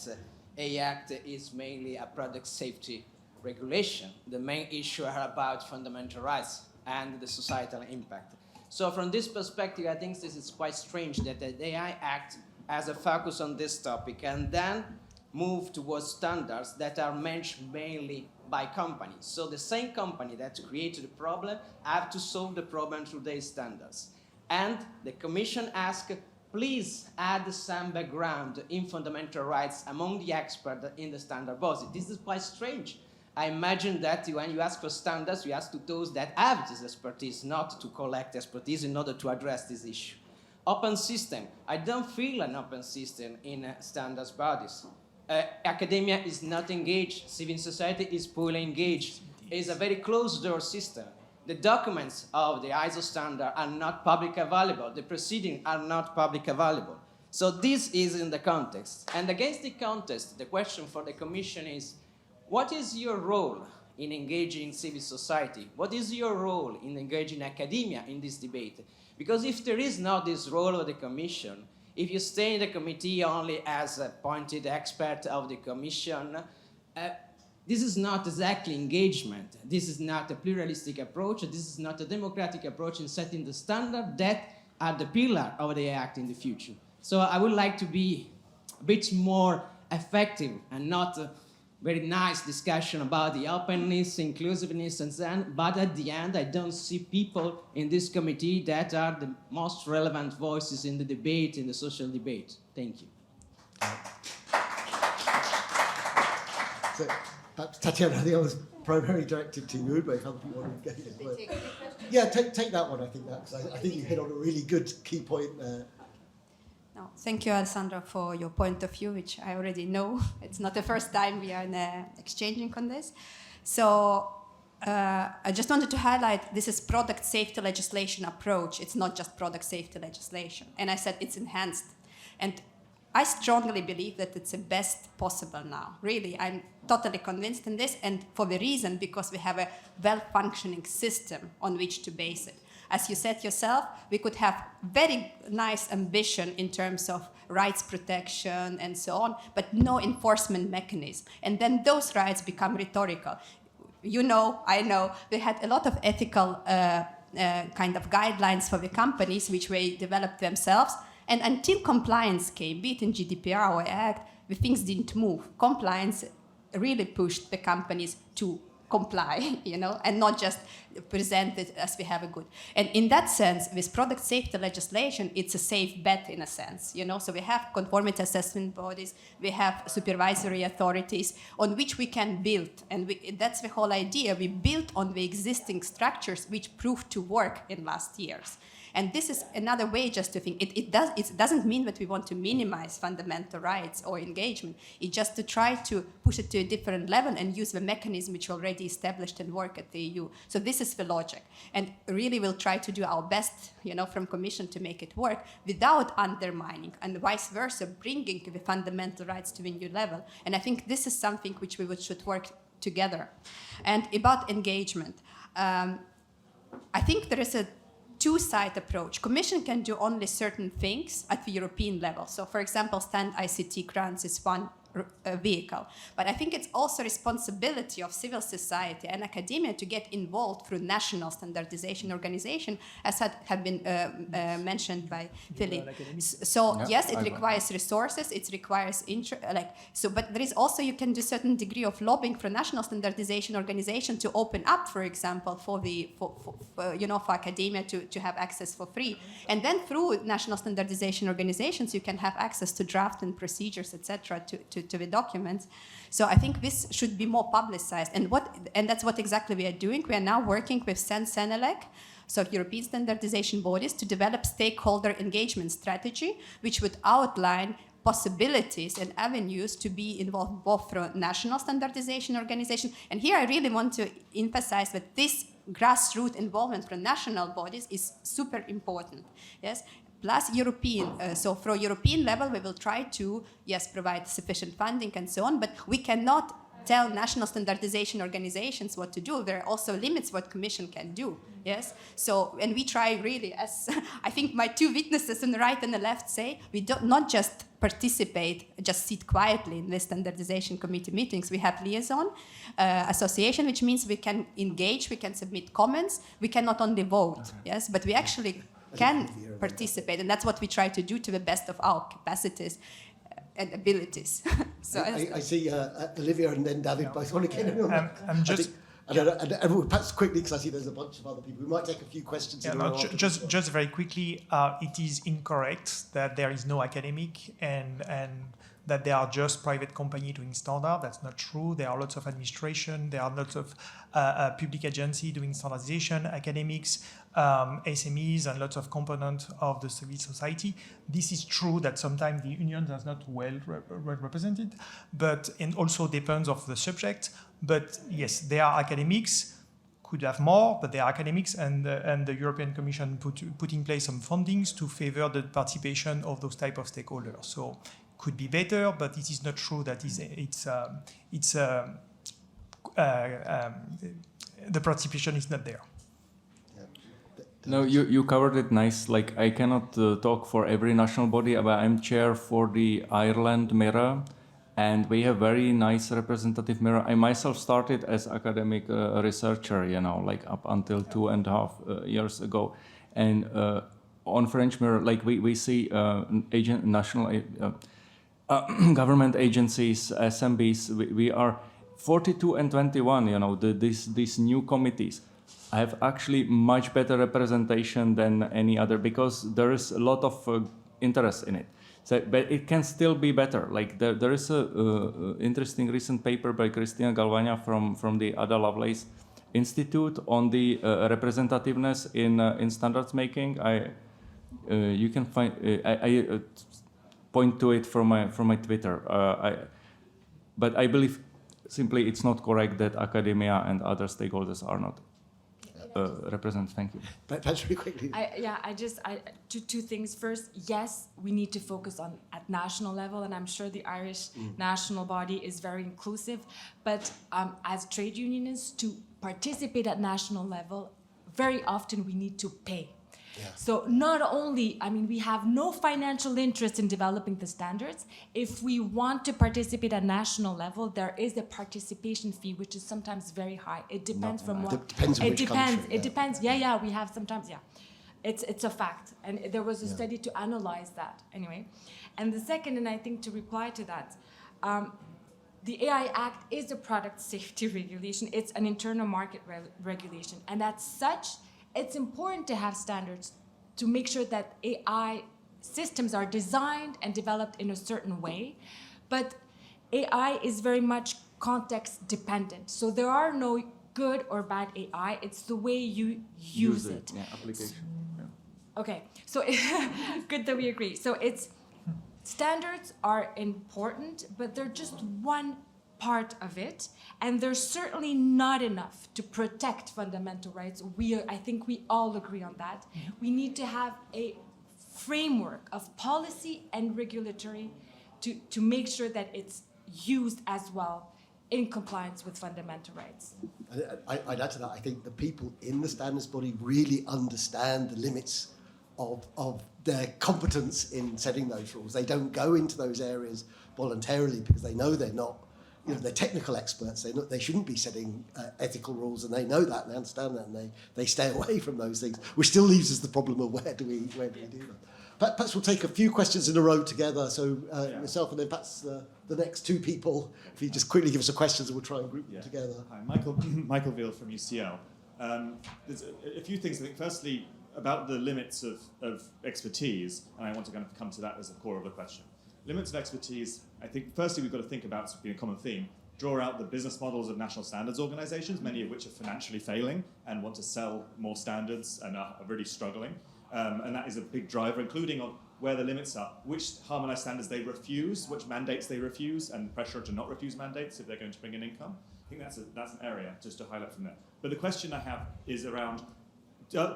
Speaker 6: ACT is mainly a product safety regulation. The main issue are about fundamental rights and the societal impact. So from this perspective, I think this is quite strange that the AI Act has a focus on this topic and then move towards standards that are managed mainly by companies. So the same company that created the problem have to solve the problem through their standards. And the Commission asked, please add some background in fundamental rights among the experts in the standard body. This is quite strange. I imagine that when you ask for standards, you ask to those that have this expertise, not to collect expertise in order to address this issue. Open system. I don't feel an open system in standards bodies. Academia is not engaged. Civil society is poorly engaged. It's a very closed-door system. The documents of the ISO standard are not public available. The proceedings are not public available. So this is in the context. And against the context, the question for the Commission is, what is your role in engaging civil society? What is your role in engaging academia in this debate? Because if there is not this role of the Commission, if you stay in the committee only as a appointed expert of the Commission, this is not exactly engagement. This is not a pluralistic approach. This is not a democratic approach in setting the standard that are the pillar of the Act in the future. So I would like to be a bit more effective and not a very nice discussion about the openness, inclusiveness, and so on. But at the end, I don't see people in this committee that are the most relevant voices in the debate, in the social debate. Thank you.
Speaker 1: So, perhaps, Tatjana, I think I was primarily directed to you, but if other people want to engage as well. Yeah, take that one, I think, because I think you hit on a really good key point there.
Speaker 4: No, thank you, Alessandro, for your point of view, which I already know. It's not the first time we are exchanging on this. So I just wanted to highlight this is product safety legislation approach. It's not just product safety legislation. And I said it's enhanced. And I strongly believe that it's the best possible now. Really, I'm totally convinced in this, and for the reason because we have a well-functioning system on which to base it. As you said yourself, we could have very nice ambition in terms of rights protection and so on, but no enforcement mechanism. And then those rights become rhetorical. You know, I know, we had a lot of ethical kind of guidelines for the companies which they developed themselves. And until compliance came, be it in GDPR or Act, the things didn't move. Compliance really pushed the companies to comply, you know, and not just present it as we have a good. And in that sense, with product safety legislation, it's a safe bet in a sense, you know. So we have conformity assessment bodies, we have supervisory authorities on which we can build, and that's the whole idea. We built on the existing structures which proved to work in last years. And this is another way just to think. It doesn't mean that we want to minimize fundamental rights or engagement. It's just to try to push it to a different level and use the mechanism which already established and work at the EU. So this is the logic. And really we'll try to do our best, you know, from Commission to make it work without undermining and vice versa, bringing the fundamental rights to a new level. And I think this is something which we should work together. And about engagement, I think there is a two-side approach. Commission can do only certain things at the European level. So, for example, Stand ICT grants is one vehicle. But I think it's also responsibility of civil society and academia to get involved through national standardization organization, as had been mentioned by Filip. So yeah, yes, it requires resources, it requires but there is also, you can do certain degree of lobbying for national standardization organization to open up, for example, for academia to have access for free. And then through national standardization organizations, you can have access to draft and procedures, etc., to the documents. So I think this should be more publicized. And that's what exactly we are doing. We are now working with CENELEC, so European standardization bodies, to develop stakeholder engagement strategy, which would outline possibilities and avenues to be involved both through national standardization organization. And here I really want to emphasize that this grassroots involvement from national bodies is super important. Yes. Plus European, so for European level, we will try to, yes, provide sufficient funding and so on, but we cannot tell national standardization organizations what to do. There are also limits what Commission can do, yes? So, and we try really, as I think my two witnesses on the right and the left say, we don't not just participate, just sit quietly in the standardization committee meetings. We have liaison association, which means we can engage, we can submit comments, we cannot only vote, yes, but we actually can participate, and that's what we try to do to the best of our capacities and abilities. So
Speaker 1: I see Olivier and then David both want to get in on that.
Speaker 2: I'm just...
Speaker 1: And perhaps quickly, because I see there's a bunch of other people. We might take a few questions.
Speaker 2: Just very quickly, it is incorrect that there is no academic and that they are just private company doing standard. That's not true. There are lots of administration. There are lots of public agency doing standardization, academics, SMEs, and lots of components of the civil society. This is true that sometimes the unions are not well represented, but and also depends of the subject. But yes, there are academics. Could have more, but they are academics, and the European Commission put in place some fundings to favor the participation of those type of stakeholders. So could be better, but it is not true that the participation is not there.
Speaker 3: No, you covered it nice. Like, I cannot talk for every national body, but I'm chair for the Ireland Mirror, and we have very nice representative mirror. I myself started as academic researcher, you know, like up until 2.5 years ago. And on French Mirror, like we see national government agencies, SMBs, we are 42 and 21, you know, these new committees have actually much better representation than any other, because there is a lot of interest in it. So, but it can still be better. Like there is a interesting recent paper by Cristina Galvania from the Ada Lovelace Institute on the representativeness in standards making. You can find I point to it from my Twitter. But I believe simply it's not correct that academia and other stakeholders are not represented. Thank you.
Speaker 1: Perhaps really quickly.
Speaker 5: Two things. First, yes, we need to focus on at national level, and I'm sure the Irish national body is very inclusive. But as trade unionists, to participate at national level, very often we need to pay.
Speaker 1: Yeah.
Speaker 5: So not only, we have no financial interest in developing the standards. If we want to participate at national level, there is a participation fee, which is sometimes very high. It depends from what.
Speaker 1: Depends on which country.
Speaker 5: It depends. Yeah. We have sometimes. Yeah, it's a fact, and there was a study to analyze that anyway. And the second, and I think to reply to that, the AI Act is a product safety regulation. It's an internal market regulation, and as such, it's important to have standards to make sure that AI systems are designed and developed in a certain way. But AI is very much context dependent. So there are no good or bad AI. It's the way you use it.
Speaker 3: Yeah, application. Yeah.
Speaker 5: Okay, so good that we agree. So standards are important, but they're just one part of it, and they're certainly not enough to protect fundamental rights. I think we all agree on that. We need to have a framework of policy and regulatory to make sure that it's used as well in compliance with fundamental rights.
Speaker 1: I'd add to that, I think the people in the standards body really understand the limits of their competence in setting those rules. They don't go into those areas voluntarily because they know they're not, they're technical experts. They shouldn't be setting ethical rules, and they know that, and they understand that, and they stay away from those things, which still leaves us the problem of where do we do that. Perhaps we'll take a few questions in a row together. So yourself, and then perhaps the next two people, if you just quickly give us the questions, and we'll try and group them together.
Speaker 7: Hi, Michael Veal from UCL. There's a few things. I think firstly about the limits of expertise, and I want to kind of come to that as the core of the question. Limits of expertise, I think firstly we've got to think about, being a common theme, draw out the business models of national standards organizations, many of which are financially failing and want to sell more standards and are really struggling. And that is a big driver, including on where the limits are, which harmonized standards they refuse, which mandates they refuse, and pressure to not refuse mandates if they're going to bring in income. I think that's an area just to highlight from there. But the question I have is around,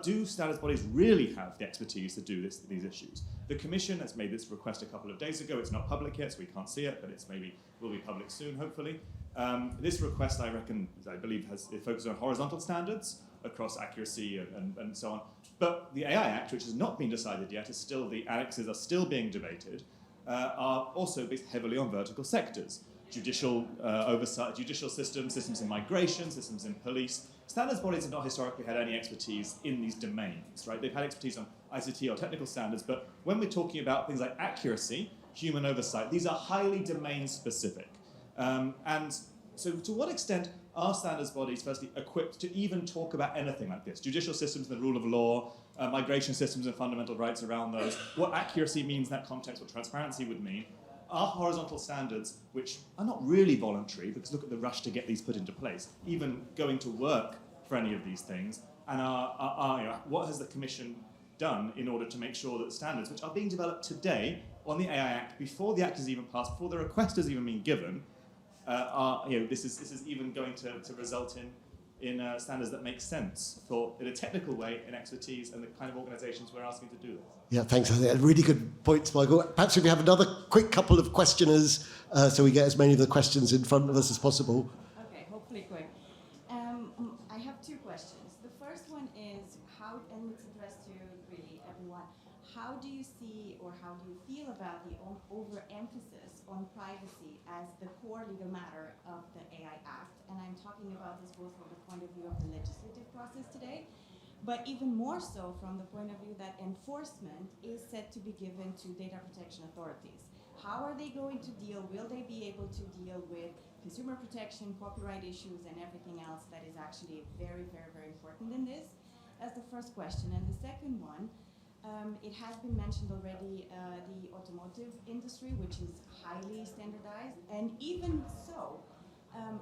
Speaker 7: do standards bodies really have the expertise to do these issues? The Commission has made this request a couple of days ago. It's not public yet, so we can't see it, but it's will be public soon, hopefully. This request, I believe, it focuses on horizontal standards across accuracy and so on. But the AI Act, which has not been decided yet, the annexes are still being debated, are also based heavily on vertical sectors. Judicial oversight, judicial systems in migration, systems in police. Standards bodies have not historically had any expertise in these domains, right? They've had expertise on ICT or technical standards, but when we're talking about things like accuracy, human oversight, these are highly domain specific. And so to what extent are standards bodies firstly equipped to even talk about anything like this? Judicial systems and the rule of law, migration systems and fundamental rights around those, what accuracy means in that context, what transparency would mean. Are horizontal standards, which are not really voluntary, because look at the rush to get these put into place, even going to work for any of these things, and what has the Commission done in order to make sure that standards, which are being developed today on the AI Act, before the Act is even passed, before the request has even been given, this is even going to result in standards that make sense in a technical way, in expertise, and the kind of organisations we're asking to do this.
Speaker 1: Yeah, thanks. I think really good points, Michael. Perhaps if we have another quick couple of questioners, so we get as many of the questions in front of us as possible.
Speaker 8: Okay, hopefully quick. I have two questions. The first one is and it's addressed to really everyone, how do you see or how do you feel about the overemphasis on privacy as the core legal matter of the AI Act? And I'm talking about this both from the point of view of the legislative process today, but even more so from the point of view that enforcement is set to be given to data protection authorities. How are they going to will they be able to deal with consumer protection, copyright issues, and everything else that is actually very, very, very important in this? That's the first question. And the second one, it has been mentioned already, the automotive industry, which is highly standardized, and even so,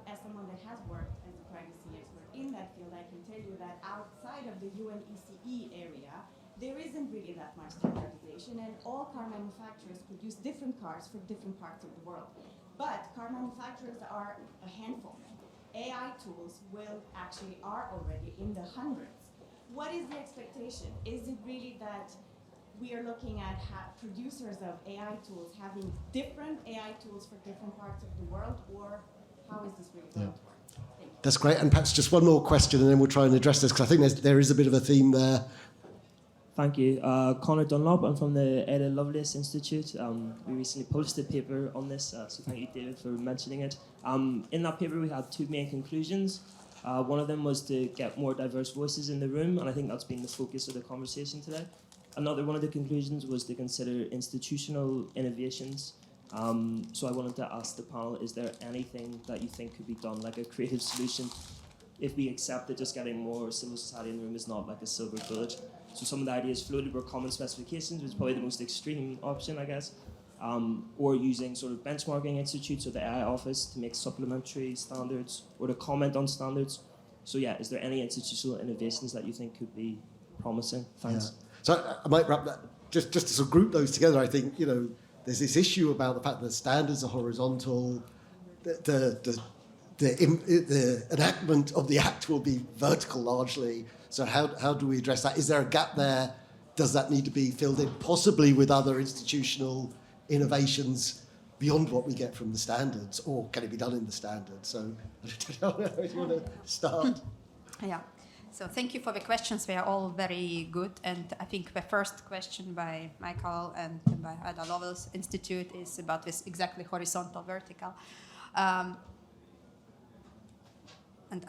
Speaker 8: as someone that has worked as a privacy expert in that field, I can tell you that outside of the UNECE area, there isn't really that much standardization, and all car manufacturers produce different cars for different parts of the world. But car manufacturers are a handful. AI tools are already in the hundreds. What is the expectation? Is it really that we are looking at producers of AI tools having different AI tools for different parts of the world, or how is this really going to work? Thank you.
Speaker 1: That's great. And perhaps just one more question, and then we'll try and address this, because I think there is a bit of a theme there.
Speaker 9: Thank you. Connor Dunlop, I'm from the Ada Lovelace Institute. We recently published a paper on this, so thank you, David, for mentioning it. In that paper, we had two main conclusions. One of them was to get more diverse voices in the room, and I think that's been the focus of the conversation today. Another one of the conclusions was to consider institutional innovations. So I wanted to ask the panel, is there anything that you think could be done, like a creative solution, if we accept that just getting more civil society in the room is not like a silver bullet? So some of the ideas floated were common specifications, which is probably the most extreme option, I guess, or using sort of benchmarking institutes or the AI office to make supplementary standards or to comment on standards. So yeah, is there any institutional innovations that you think could be promising? Thanks.
Speaker 1: Yeah. So I might wrap that, just to sort of group those together. I think, there's this issue about the fact that standards are horizontal, the enactment of the act will be vertical largely. So how do we address that? Is there a gap there? Does that need to be filled in, possibly with other institutional innovations beyond what we get from the standards, or can it be done in the standards? So I don't know if you want to start.
Speaker 4: Yeah. So thank you for the questions. They are all very good. And I think the first question by Michael and by Ada Lovelace Institute is about this exactly horizontal, vertical. And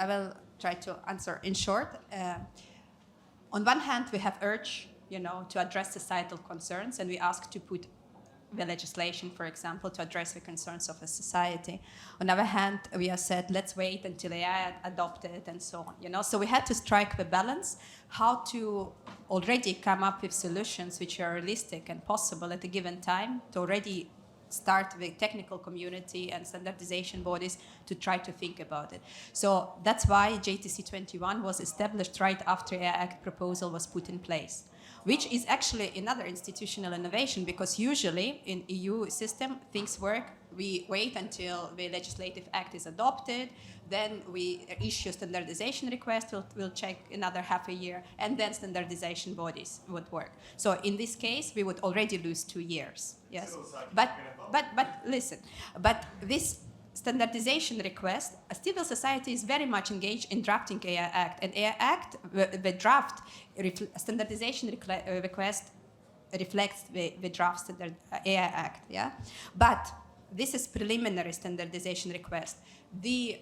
Speaker 4: I will try to answer in short. On one hand, we have urged, to address societal concerns, and we ask to put the legislation, for example, to address the concerns of a society. On the other hand, we have said, let's wait until AI adopted and so on. So we had to strike the balance, how to already come up with solutions which are realistic and possible at a given time, to already start the technical community and standardization bodies to try to think about it. So that's why JTC21 was established right after AI Act proposal was put in place, which is actually another institutional innovation, because usually in EU system things work. We wait until the legislative act is adopted, then we issue standardization request, we'll check another half a year, and then standardization bodies would work. So in this case, we would already lose 2 years. Yes, but listen, but this standardization request, civil society is very much engaged in drafting AI Act, and AI Act, the draft standardization request reflects the draft standard AI Act, yeah? But this is preliminary standardization request. The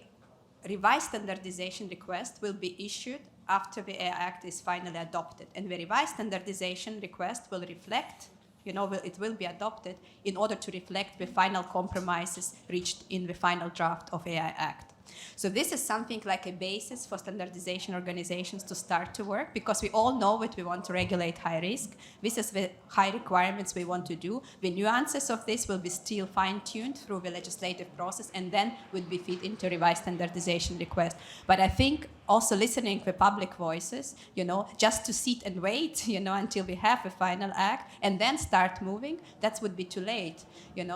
Speaker 4: revised standardization request will be issued after the AI Act is finally adopted, and the revised standardization request will reflect, it will be adopted in order to reflect the final compromises reached in the final draft of AI Act. So this is something like a basis for standardization organizations to start to work, because we all know that we want to regulate high risk. This is the high requirements we want to do. The nuances of this will be still fine-tuned through the legislative process, and then would be fit into revised standardization request. But I think also listening to public voices, just to sit and wait, until we have a final act and then start moving, that would be too late,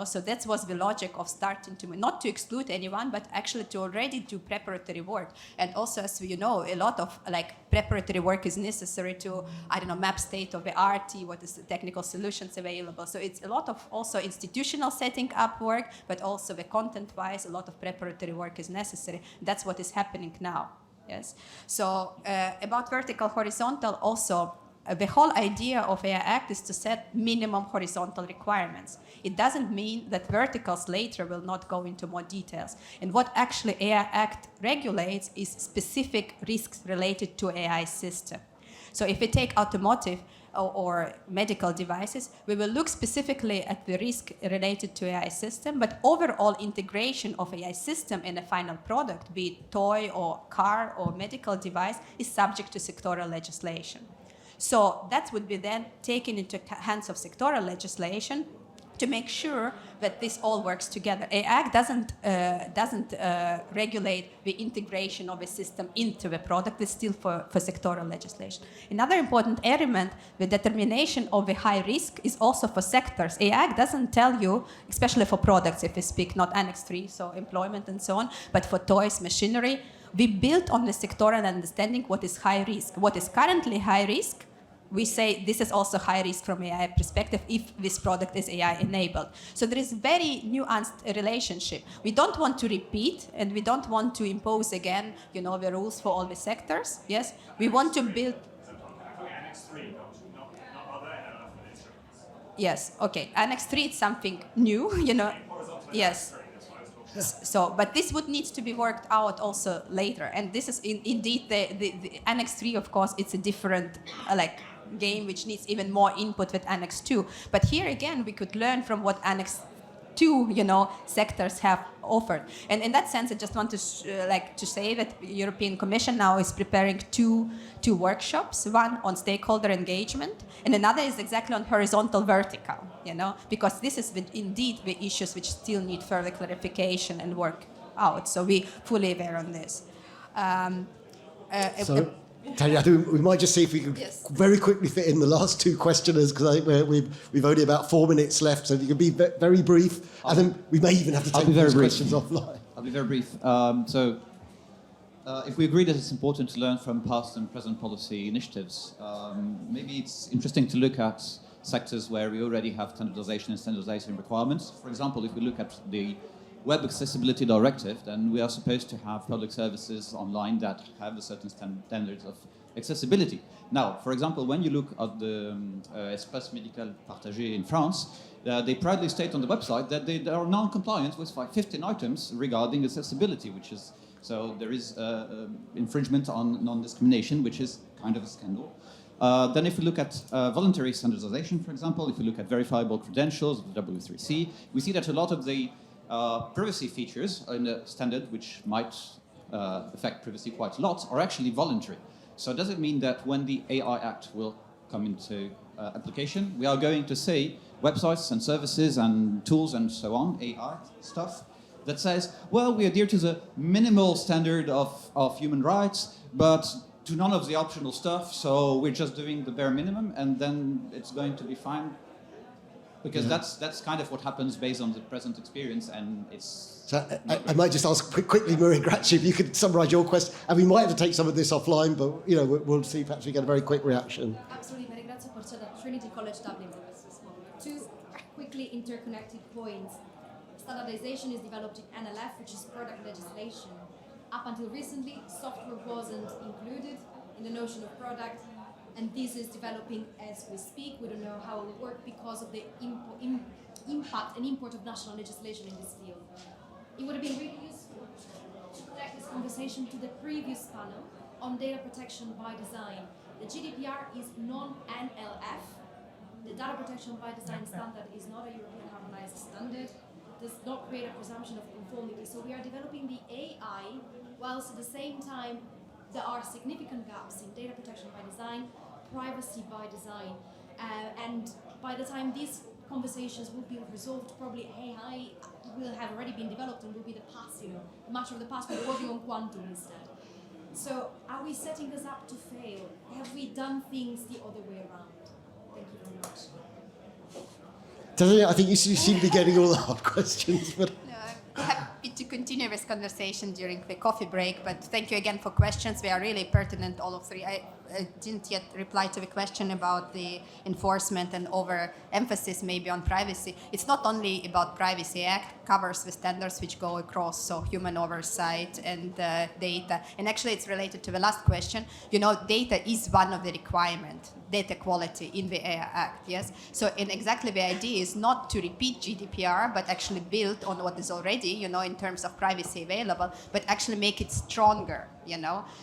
Speaker 4: So that was the logic of starting to, not to exclude anyone, but actually to already do preparatory work. And also, as you know, a lot of preparatory work is necessary to, map state of the art, what is the technical solutions available. So it's a lot of also institutional setting up work, but also the content-wise, a lot of preparatory work is necessary. That's what is happening now. Yes. So about vertical, horizontal, also the whole idea of AI Act is to set minimum horizontal requirements. It doesn't mean that verticals later will not go into more details. And what actually AI Act regulates is specific risks related to AI system. So if we take automotive or medical devices, we will look specifically at the risk related to AI system, but overall integration of AI system in a final product, be it toy or car or medical device, is subject to sectoral legislation. So that would be then taken into hands of sectoral legislation to make sure that this all works together. AI doesn't regulate the integration of a system into the product. It's still for sectoral legislation. Another important element, the determination of the high risk, is also for sectors. AI doesn't tell you, especially for products, if we speak not Annex 3, so employment and so on, but for toys, machinery, we built on the sectoral understanding what is high risk. What is currently high risk, we say this is also high risk from AI perspective if this product is AI enabled. So there is very nuanced relationship. We don't want to repeat and we don't want to impose again, the rules for all the sectors. Yes, we want to build. Yes, okay. Annex 3 is something new, Yes. So, but this would need to be worked out also later. And this is indeed the Annex 3, of course, it's a different game which needs even more input with Annex 2. But here again, we could learn from what Annex 2, sectors have offered. And in that sense, I just want to to say that the European Commission now is preparing two workshops, one on stakeholder engagement, and another is exactly on horizontal vertical, because this is indeed the issues which still need further clarification and work out. So we fully aware on this.
Speaker 1: Tanya, I think we might just see if we can very quickly fit in the last two questioners, because I think we've only about 4 minutes left, so if you can be very brief, and then we may even have to take these questions offline.
Speaker 10: I'll be very brief. If we agree that it's important to learn from past and present policy initiatives, maybe it's interesting to look at sectors where we already have standardization and standardization requirements. For example, if we look at the Web Accessibility Directive, then we are supposed to have public services online that have a certain standards of accessibility. Now, for example, when you look at the Espace Médical Partagé in France, they proudly state on the website that they are non-compliant with 15 items regarding accessibility, so there is infringement on non-discrimination, which is kind of a scandal. Then if we look at voluntary standardization, for example, if we look at verifiable credentials, the W3C, we see that a lot of the privacy features in the standard, which might affect privacy quite a lot, are actually voluntary. So does it mean that when the AI Act will come into application, we are going to say websites and services and tools and so on, AI stuff, that says, well, we adhere to the minimal standard of human rights, but to none of the optional stuff, so we're just doing the bare minimum, and then it's going to be fine? Because that's kind of what happens based on the present experience, and it's...
Speaker 1: So I might just ask quickly, Maria Gracci, if you could summarise your question, and we might have to take some of this offline, but we'll see, perhaps we get a very quick reaction.
Speaker 11: Absolutely, Maria Grazia Porcella, Trinity College Dublin. Two quickly interconnected points. Standardization is developed in NLF, which is product legislation. Up until recently, software wasn't included in the notion of product, and this is developing as we speak. We don't know how it will work because of the impact and import of national legislation in this field. It would have been really useful to connect this conversation to the previous panel on data protection by design. The GDPR is non-NLF. The data protection by design standard is not a European harmonized standard. Does not create a presumption of conformity. So we are developing the AI, whilst at the same time there are significant gaps in data protection by design, privacy by design, and by the time these conversations will be resolved, probably AI will have already been developed and will be the past, a matter of the past. We're working on quantum instead. So are we setting this up to fail? Have we done things the other way around? Thank you very much.
Speaker 1: Tatjana, I think you seem to be getting all the hard questions, but...
Speaker 4: I'm happy to continue this conversation during the coffee break, but thank you again for questions. They are really pertinent, all of three. I didn't yet reply to the question about the enforcement and overemphasis maybe on privacy. It's not only about Privacy Act, covers the standards which go across, so human oversight and data. And actually it's related to the last question. Data is one of the requirements, data quality in the AI Act, yes? So exactly the idea is not to repeat GDPR, but actually build on what is already, in terms of privacy available, but actually make it stronger,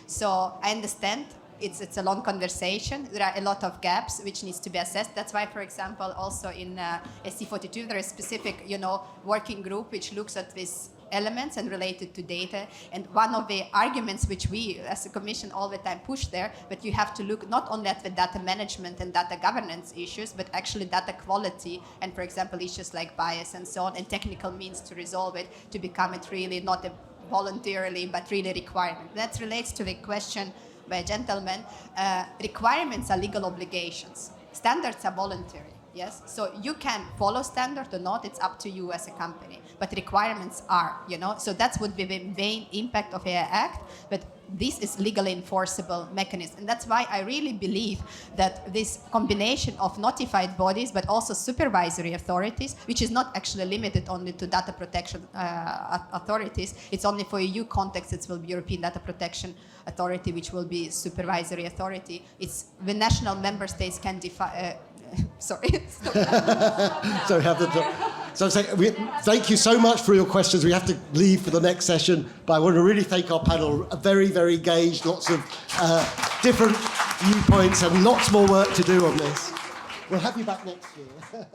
Speaker 4: So I understand it's a long conversation. There are a lot of gaps which needs to be assessed. That's why, for example, also in SC42, there is a specific, working group which looks at this elements and related to data. And one of the arguments which we as a Commission all the time push there, but you have to look not only at the data management and data governance issues, but actually data quality and, for example, issues like bias and so on, and technical means to resolve it, to become it really not a voluntarily, but really requirement. That relates to the question by a gentleman. Requirements are legal obligations. Standards are voluntary. Yes, so you can follow standard or not, it's up to you as a company. But requirements are, so that's would be the main impact of AI Act, but this is legally enforceable mechanism. And that's why I really believe that this combination of notified bodies, but also supervisory authorities, which is not actually limited only to data protection authorities, it's only for EU context, it will be European Data Protection Authority, which will be supervisory authority. It's the national member states can define, sorry.
Speaker 1: So thank you so much for your questions. We have to leave for the next session, but I want to really thank our panel. Very, very engaged, lots of different viewpoints and lots more work to do on this. We'll have you back next year.